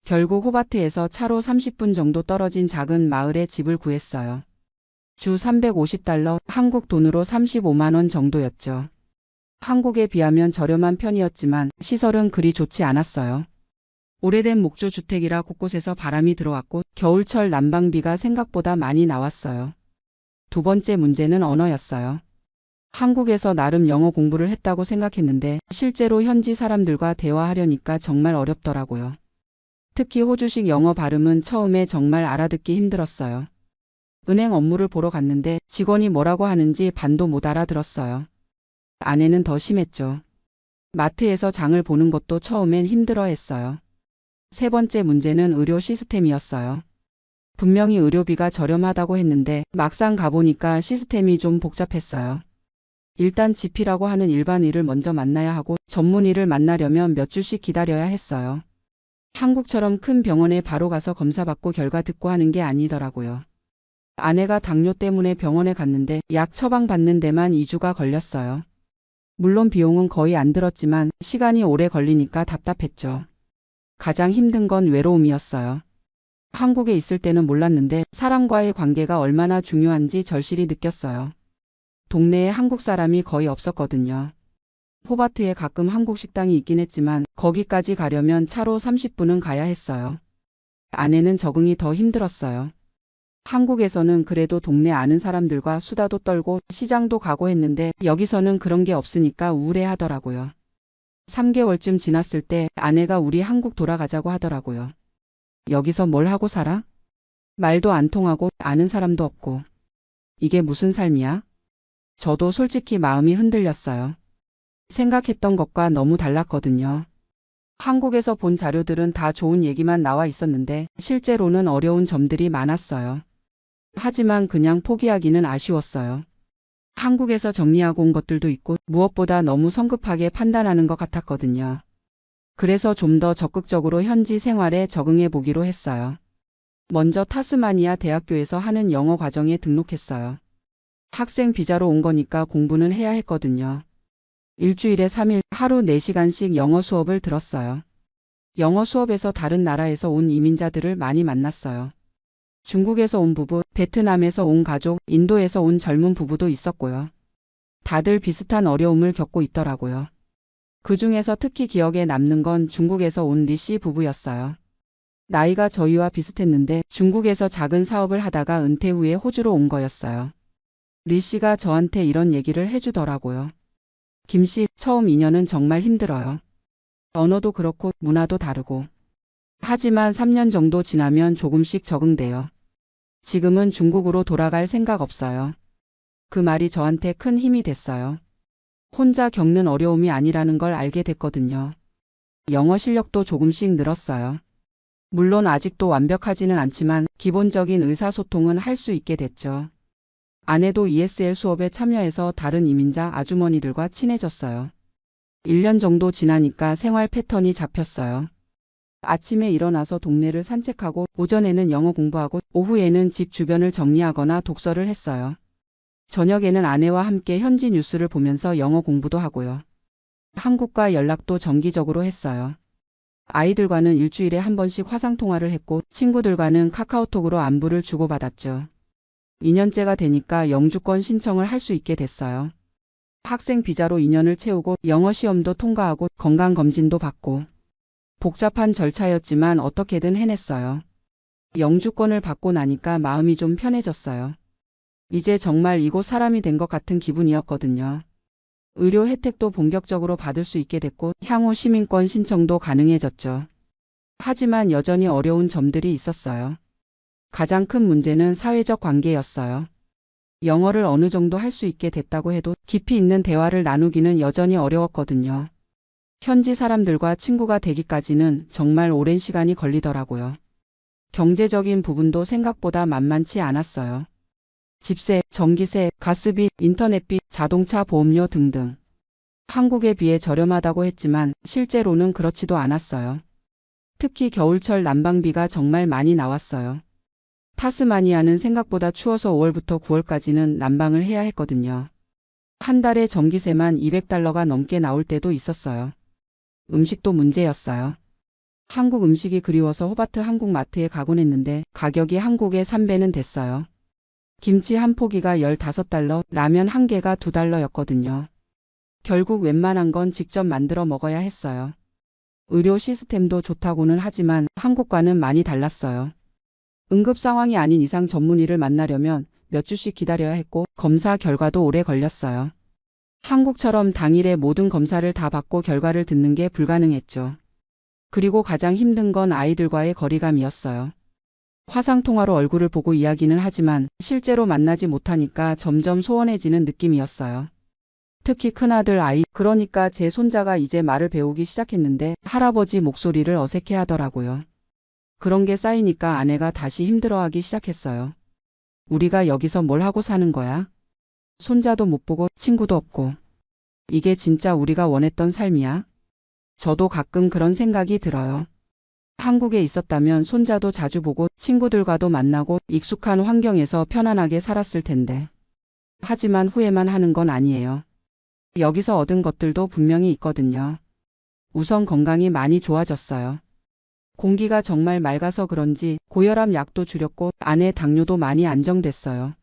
결국 호바트에서 차로 30분 정도 떨어진 작은 마을에 집을 구했어요. 주 350달러, 한국 돈으로 35만 원 정도였죠. 한국에 비하면 저렴한 편이었지만 시설은 그리 좋지 않았어요. 오래된 목조 주택이라 곳곳에서 바람이 들어왔고 겨울철 난방비가 생각보다 많이 나왔어요. 두 번째 문제는 언어였어요. 한국에서 나름 영어 공부를 했다고 생각했는데 실제로 현지 사람들과 대화하려니까 정말 어렵더라고요. 특히 호주식 영어 발음은 처음에 정말 알아듣기 힘들었어요. 은행 업무를 보러 갔는데 직원이 뭐라고 하는지 반도 못 알아들었어요. 아내는 더 심했죠. 마트에서 장을 보는 것도 처음엔 힘들어했어요. 세 번째 문제는 의료 시스템이었어요. 분명히 의료비가 저렴하다고 했는데 막상 가보니까 시스템이 좀 복잡했어요. 일단 GP라고 하는 일반의를 먼저 만나야 하고 전문의를 만나려면 몇 주씩 기다려야 했어요. 한국처럼 큰 병원에 바로 가서 검사받고 결과 듣고 하는 게 아니더라고요. 아내가 당뇨 때문에 병원에 갔는데 약 처방받는 데만 2주가 걸렸어요. 물론 비용은 거의 안 들었지만 시간이 오래 걸리니까 답답했죠. 가장 힘든 건 외로움이었어요. 한국에 있을 때는 몰랐는데 사람과의 관계가 얼마나 중요한지 절실히 느꼈어요. 동네에 한국 사람이 거의 없었거든요. 호바트에 가끔 한국 식당이 있긴 했지만 거기까지 가려면 차로 30분은 가야 했어요. 아내는 적응이 더 힘들었어요. 한국에서는 그래도 동네 아는 사람들과 수다도 떨고 시장도 가고 했는데 여기서는 그런 게 없으니까 우울해하더라고요. 3개월쯤 지났을 때 아내가 우리 한국 돌아가자고 하더라고요. 여기서 뭘 하고 살아? 말도 안 통하고 아는 사람도 없고. 이게 무슨 삶이야? 저도 솔직히 마음이 흔들렸어요. 생각했던 것과 너무 달랐거든요. 한국에서 본 자료들은 다 좋은 얘기만 나와 있었는데 실제로는 어려운 점들이 많았어요. 하지만 그냥 포기하기는 아쉬웠어요. 한국에서 정리하고 온 것들도 있고 무엇보다 너무 성급하게 판단하는 것 같았거든요. 그래서 좀 더 적극적으로 현지 생활에 적응해 보기로 했어요. 먼저 타스마니아 대학교에서 하는 영어 과정에 등록했어요. 학생 비자로 온 거니까 공부는 해야 했거든요. 일주일에 3일 하루 4시간씩 영어 수업을 들었어요. 영어 수업에서 다른 나라에서 온 이민자들을 많이 만났어요. 중국에서 온 부부, 베트남에서 온 가족, 인도에서 온 젊은 부부도 있었고요. 다들 비슷한 어려움을 겪고 있더라고요. 그 중에서 특히 기억에 남는 건 중국에서 온 리 씨 부부였어요. 나이가 저희와 비슷했는데 중국에서 작은 사업을 하다가 은퇴 후에 호주로 온 거였어요. 리 씨가 저한테 이런 얘기를 해주더라고요. 김 씨, 처음 2년은 정말 힘들어요. 언어도 그렇고 문화도 다르고. 하지만 3년 정도 지나면 조금씩 적응돼요. 지금은 중국으로 돌아갈 생각 없어요. 그 말이 저한테 큰 힘이 됐어요. 혼자 겪는 어려움이 아니라는 걸 알게 됐거든요. 영어 실력도 조금씩 늘었어요. 물론 아직도 완벽하지는 않지만 기본적인 의사소통은 할 수 있게 됐죠. 아내도 ESL 수업에 참여해서 다른 이민자 아주머니들과 친해졌어요. 1년 정도 지나니까 생활 패턴이 잡혔어요. 아침에 일어나서 동네를 산책하고 오전에는 영어 공부하고 오후에는 집 주변을 정리하거나 독서를 했어요. 저녁에는 아내와 함께 현지 뉴스를 보면서 영어 공부도 하고요. 한국과 연락도 정기적으로 했어요. 아이들과는 일주일에 한 번씩 화상통화를 했고 친구들과는 카카오톡으로 안부를 주고받았죠. 2년째가 되니까 영주권 신청을 할 수 있게 됐어요. 학생 비자로 2년을 채우고 영어 시험도 통과하고 건강검진도 받고 복잡한 절차였지만 어떻게든 해냈어요. 영주권을 받고 나니까 마음이 좀 편해졌어요. 이제 정말 이곳 사람이 된 것 같은 기분이었거든요. 의료 혜택도 본격적으로 받을 수 있게 됐고 향후 시민권 신청도 가능해졌죠. 하지만 여전히 어려운 점들이 있었어요. 가장 큰 문제는 사회적 관계였어요. 영어를 어느 정도 할 수 있게 됐다고 해도 깊이 있는 대화를 나누기는 여전히 어려웠거든요. 현지 사람들과 친구가 되기까지는 정말 오랜 시간이 걸리더라고요. 경제적인 부분도 생각보다 만만치 않았어요. 집세, 전기세, 가스비, 인터넷비, 자동차 보험료 등등. 한국에 비해 저렴하다고 했지만 실제로는 그렇지도 않았어요. 특히 겨울철 난방비가 정말 많이 나왔어요. 타스마니아는 생각보다 추워서 5월부터 9월까지는 난방을 해야 했거든요. 한 달에 전기세만 $200가 넘게 나올 때도 있었어요. 음식도 문제였어요. 한국 음식이 그리워서 호바트 한국 마트에 가곤 했는데 가격이 한국의 3배는 됐어요. 김치 한 포기가 $15, 라면 한 개가 $2였거든요. 결국 웬만한 건 직접 만들어 먹어야 했어요. 의료 시스템도 좋다고는 하지만 한국과는 많이 달랐어요. 응급 상황이 아닌 이상 전문의를 만나려면 몇 주씩 기다려야 했고 검사 결과도 오래 걸렸어요. 한국처럼 당일에 모든 검사를 다 받고 결과를 듣는 게 불가능했죠. 그리고 가장 힘든 건 아이들과의 거리감이었어요. 화상통화로 얼굴을 보고 이야기는 하지만 실제로 만나지 못하니까 점점 소원해지는 느낌이었어요. 특히 큰아들 아이, 그러니까 제 손자가 이제 말을 배우기 시작했는데 할아버지 목소리를 어색해 하더라고요. 그런 게 쌓이니까 아내가 다시 힘들어하기 시작했어요. 우리가 여기서 뭘 하고 사는 거야? 손자도 못 보고 친구도 없고. 이게 진짜 우리가 원했던 삶이야? 저도 가끔 그런 생각이 들어요. 한국에 있었다면 손자도 자주 보고 친구들과도 만나고 익숙한 환경에서 편안하게 살았을 텐데. 하지만 후회만 하는 건 아니에요. 여기서 얻은 것들도 분명히 있거든요. 우선 건강이 많이 좋아졌어요. 공기가 정말 맑아서 그런지 고혈압 약도 줄였고 아내 당뇨도 많이 안정됐어요.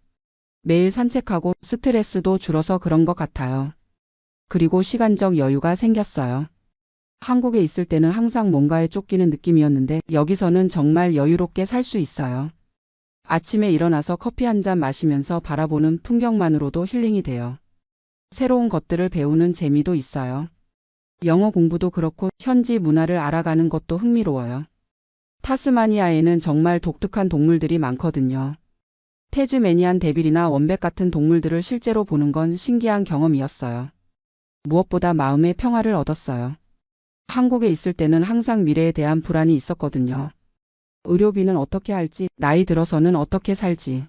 매일 산책하고 스트레스도 줄어서 그런 것 같아요. 그리고 시간적 여유가 생겼어요. 한국에 있을 때는 항상 뭔가에 쫓기는 느낌이었는데 여기서는 정말 여유롭게 살 수 있어요. 아침에 일어나서 커피 한 잔 마시면서 바라보는 풍경만으로도 힐링이 돼요. 새로운 것들을 배우는 재미도 있어요. 영어 공부도 그렇고 현지 문화를 알아가는 것도 흥미로워요. 타스마니아에는 정말 독특한 동물들이 많거든요. 태즈메니안 데빌이나 원백 같은 동물들을 실제로 보는 건 신기한 경험이었어요. 무엇보다 마음의 평화를 얻었어요. 한국에 있을 때는 항상 미래에 대한 불안이 있었거든요. 의료비는 어떻게 할지, 나이 들어서는 어떻게 살지.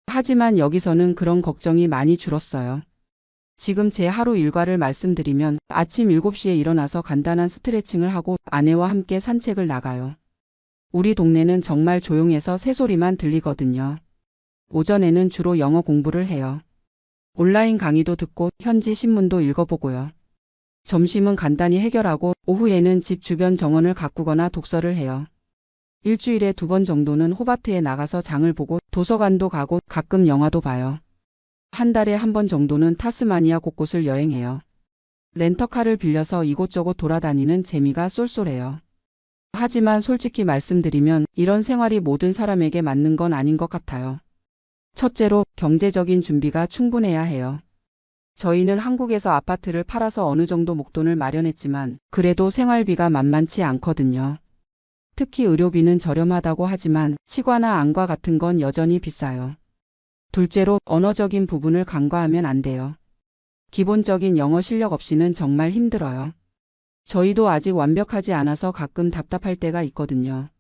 하지만 여기서는 그런 걱정이 많이 줄었어요. 지금 제 하루 일과를 말씀드리면 아침 7시에 일어나서 간단한 스트레칭을 하고 아내와 함께 산책을 나가요. 우리 동네는 정말 조용해서 새소리만 들리거든요. 오전에는 주로 영어 공부를 해요. 온라인 강의도 듣고 현지 신문도 읽어보고요. 점심은 간단히 해결하고 오후에는 집 주변 정원을 가꾸거나 독서를 해요. 일주일에 2번 정도는 호바트에 나가서 장을 보고 도서관도 가고 가끔 영화도 봐요. 한 달에 1번 정도는 타스마니아 곳곳을 여행해요. 렌터카를 빌려서 이곳저곳 돌아다니는 재미가 쏠쏠해요. 하지만 솔직히 말씀드리면 이런 생활이 모든 사람에게 맞는 건 아닌 것 같아요. 첫째로 경제적인 준비가 충분해야 해요. 저희는 한국에서 아파트를 팔아서 어느 정도 목돈을 마련했지만 그래도 생활비가 만만치 않거든요. 특히 의료비는 저렴하다고 하지만 치과나 안과 같은 건 여전히 비싸요. 둘째로 언어적인 부분을 간과하면 안 돼요. 기본적인 영어 실력 없이는 정말 힘들어요. 저희도 아직 완벽하지 않아서 가끔 답답할 때가 있거든요.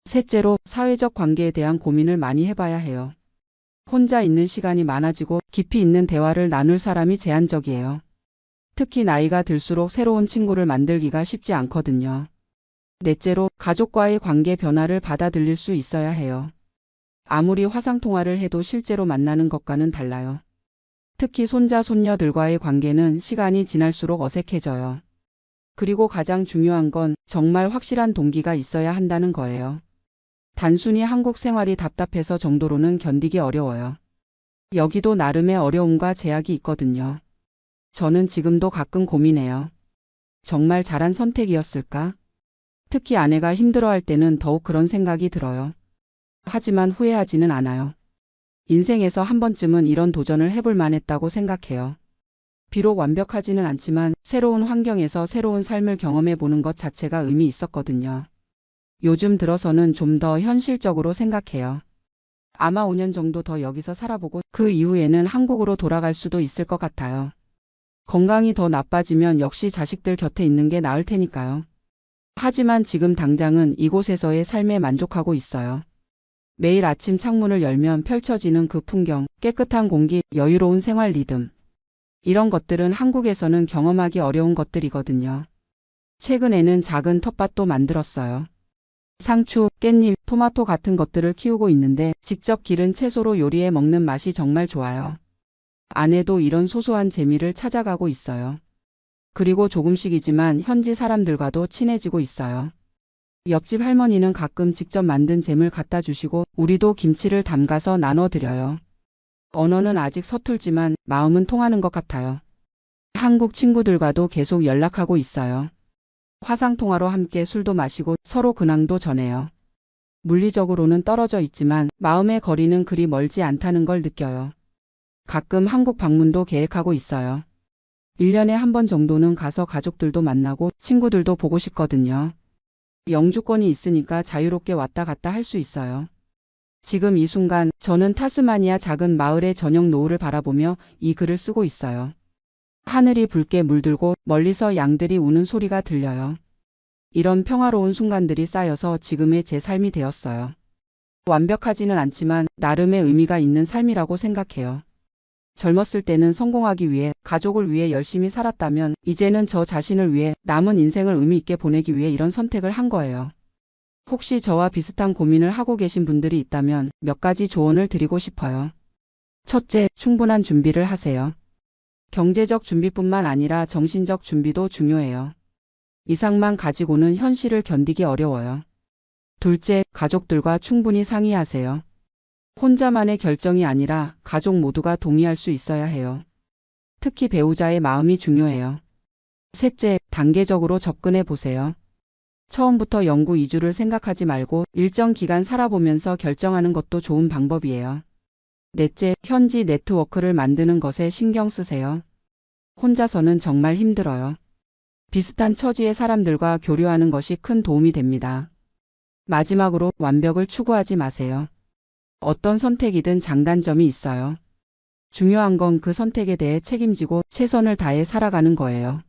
셋째로 사회적 관계에 대한 고민을 많이 해봐야 해요. 혼자 있는 시간이 많아지고 깊이 있는 대화를 나눌 사람이 제한적이에요. 특히 나이가 들수록 새로운 친구를 만들기가 쉽지 않거든요. 넷째로 가족과의 관계 변화를 받아들일 수 있어야 해요. 아무리 화상통화를 해도 실제로 만나는 것과는 달라요. 특히 손자, 손녀들과의 관계는 시간이 지날수록 어색해져요. 그리고 가장 중요한 건 정말 확실한 동기가 있어야 한다는 거예요. 단순히 한국 생활이 답답해서 정도로는 견디기 어려워요. 여기도 나름의 어려움과 제약이 있거든요. 저는 지금도 가끔 고민해요. 정말 잘한 선택이었을까? 특히 아내가 힘들어할 때는 더욱 그런 생각이 들어요. 하지만 후회하지는 않아요. 인생에서 한 번쯤은 이런 도전을 해볼 만했다고 생각해요. 비록 완벽하지는 않지만 새로운 환경에서 새로운 삶을 경험해 보는 것 자체가 의미 있었거든요. 요즘 들어서는 좀 더 현실적으로 생각해요. 아마 5년 정도 더 여기서 살아보고 그 이후에는 한국으로 돌아갈 수도 있을 것 같아요. 건강이 더 나빠지면 역시 자식들 곁에 있는 게 나을 테니까요. 하지만 지금 당장은 이곳에서의 삶에 만족하고 있어요. 매일 아침 창문을 열면 펼쳐지는 그 풍경, 깨끗한 공기, 여유로운 생활 리듬. 이런 것들은 한국에서는 경험하기 어려운 것들이거든요. 최근에는 작은 텃밭도 만들었어요. 상추, 깻잎, 토마토 같은 것들을 키우고 있는데 직접 기른 채소로 요리해 먹는 맛이 정말 좋아요. 아내도 이런 소소한 재미를 찾아가고 있어요. 그리고 조금씩이지만 현지 사람들과도 친해지고 있어요. 옆집 할머니는 가끔 직접 만든 잼을 갖다 주시고 우리도 김치를 담가서 나눠드려요. 언어는 아직 서툴지만 마음은 통하는 것 같아요. 한국 친구들과도 계속 연락하고 있어요. 화상통화로 함께 술도 마시고 서로 근황도 전해요. 물리적으로는 떨어져 있지만 마음의 거리는 그리 멀지 않다는 걸 느껴요. 가끔 한국 방문도 계획하고 있어요. 1년에 1번 정도는 가서 가족들도 만나고 친구들도 보고 싶거든요. 영주권이 있으니까 자유롭게 왔다 갔다 할 수 있어요. 지금 이 순간 저는 타스마니아 작은 마을의 저녁 노을을 바라보며 이 글을 쓰고 있어요. 하늘이 붉게 물들고 멀리서 양들이 우는 소리가 들려요. 이런 평화로운 순간들이 쌓여서 지금의 제 삶이 되었어요. 완벽하지는 않지만 나름의 의미가 있는 삶이라고 생각해요. 젊었을 때는 성공하기 위해, 가족을 위해 열심히 살았다면 이제는 저 자신을 위해 남은 인생을 의미 있게 보내기 위해 이런 선택을 한 거예요. 혹시 저와 비슷한 고민을 하고 계신 분들이 있다면 몇 가지 조언을 드리고 싶어요. 첫째, 충분한 준비를 하세요. 경제적 준비뿐만 아니라 정신적 준비도 중요해요. 이상만 가지고는 현실을 견디기 어려워요. 둘째, 가족들과 충분히 상의하세요. 혼자만의 결정이 아니라 가족 모두가 동의할 수 있어야 해요. 특히 배우자의 마음이 중요해요. 셋째, 단계적으로 접근해 보세요. 처음부터 영구 이주를 생각하지 말고 일정 기간 살아보면서 결정하는 것도 좋은 방법이에요. 넷째, 현지 네트워크를 만드는 것에 신경 쓰세요. 혼자서는 정말 힘들어요. 비슷한 처지의 사람들과 교류하는 것이 큰 도움이 됩니다. 마지막으로 완벽을 추구하지 마세요. 어떤 선택이든 장단점이 있어요. 중요한 건 그 선택에 대해 책임지고 최선을 다해 살아가는 거예요.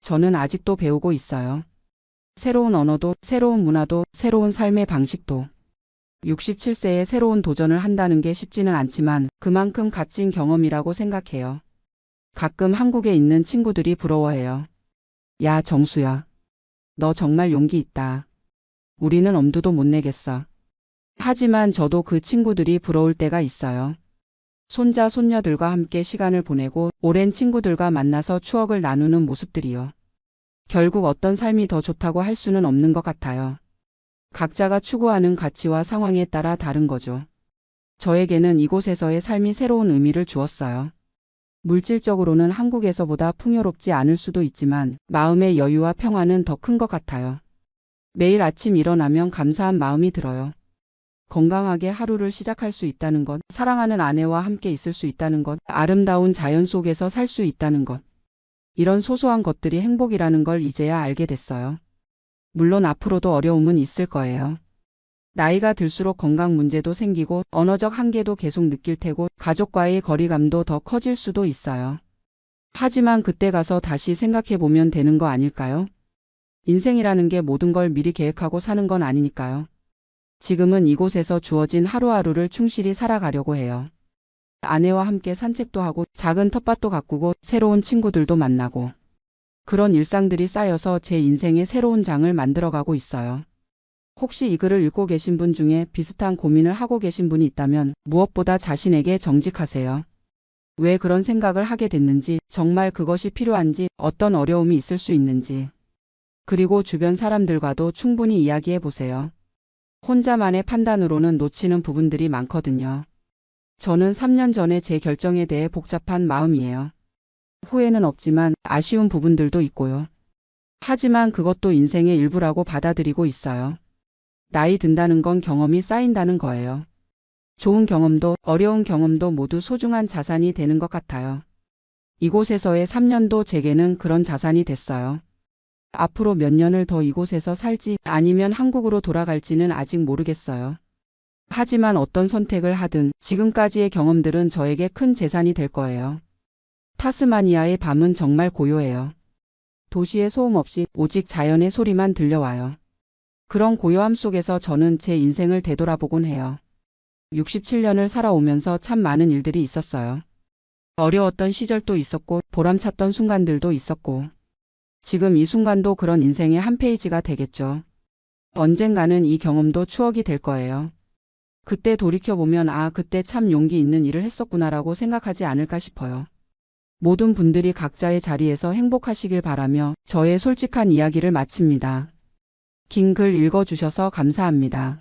저는 아직도 배우고 있어요. 새로운 언어도, 새로운 문화도, 새로운 삶의 방식도. 67세에 새로운 도전을 한다는 게 쉽지는 않지만 그만큼 값진 경험이라고 생각해요. 가끔 한국에 있는 친구들이 부러워해요. 야, 정수야. 너 정말 용기 있다. 우리는 엄두도 못 내겠어. 하지만 저도 그 친구들이 부러울 때가 있어요. 손자, 손녀들과 함께 시간을 보내고 오랜 친구들과 만나서 추억을 나누는 모습들이요. 결국 어떤 삶이 더 좋다고 할 수는 없는 것 같아요. 각자가 추구하는 가치와 상황에 따라 다른 거죠. 저에게는 이곳에서의 삶이 새로운 의미를 주었어요. 물질적으로는 한국에서보다 풍요롭지 않을 수도 있지만 마음의 여유와 평화는 더 큰 것 같아요. 매일 아침 일어나면 감사한 마음이 들어요. 건강하게 하루를 시작할 수 있다는 것, 사랑하는 아내와 함께 있을 수 있다는 것, 아름다운 자연 속에서 살 수 있다는 것. 이런 소소한 것들이 행복이라는 걸 이제야 알게 됐어요. 물론 앞으로도 어려움은 있을 거예요. 나이가 들수록 건강 문제도 생기고 언어적 한계도 계속 느낄 테고 가족과의 거리감도 더 커질 수도 있어요. 하지만 그때 가서 다시 생각해 보면 되는 거 아닐까요? 인생이라는 게 모든 걸 미리 계획하고 사는 건 아니니까요. 지금은 이곳에서 주어진 하루하루를 충실히 살아가려고 해요. 아내와 함께 산책도 하고 작은 텃밭도 가꾸고 새로운 친구들도 만나고 그런 일상들이 쌓여서 제 인생의 새로운 장을 만들어가고 있어요. 혹시 이 글을 읽고 계신 분 중에 비슷한 고민을 하고 계신 분이 있다면 무엇보다 자신에게 정직하세요. 왜 그런 생각을 하게 됐는지, 정말 그것이 필요한지, 어떤 어려움이 있을 수 있는지. 그리고 주변 사람들과도 충분히 이야기해 보세요. 혼자만의 판단으로는 놓치는 부분들이 많거든요. 저는 3년 전에 제 결정에 대해 복잡한 마음이에요. 후회는 없지만 아쉬운 부분들도 있고요. 하지만 그것도 인생의 일부라고 받아들이고 있어요. 나이 든다는 건 경험이 쌓인다는 거예요. 좋은 경험도 어려운 경험도 모두 소중한 자산이 되는 것 같아요. 이곳에서의 3년도 제게는 그런 자산이 됐어요. 앞으로 몇 년을 더 이곳에서 살지 아니면 한국으로 돌아갈지는 아직 모르겠어요. 하지만 어떤 선택을 하든 지금까지의 경험들은 저에게 큰 재산이 될 거예요. 타스마니아의 밤은 정말 고요해요. 도시의 소음 없이 오직 자연의 소리만 들려와요. 그런 고요함 속에서 저는 제 인생을 되돌아보곤 해요. 67년을 살아오면서 참 많은 일들이 있었어요. 어려웠던 시절도 있었고 보람찼던 순간들도 있었고 지금 이 순간도 그런 인생의 한 페이지가 되겠죠. 언젠가는 이 경험도 추억이 될 거예요. 그때 돌이켜보면 그때 참 용기 있는 일을 했었구나라고 생각하지 않을까 싶어요. 모든 분들이 각자의 자리에서 행복하시길 바라며 저의 솔직한 이야기를 마칩니다. 긴 글 읽어주셔서 감사합니다.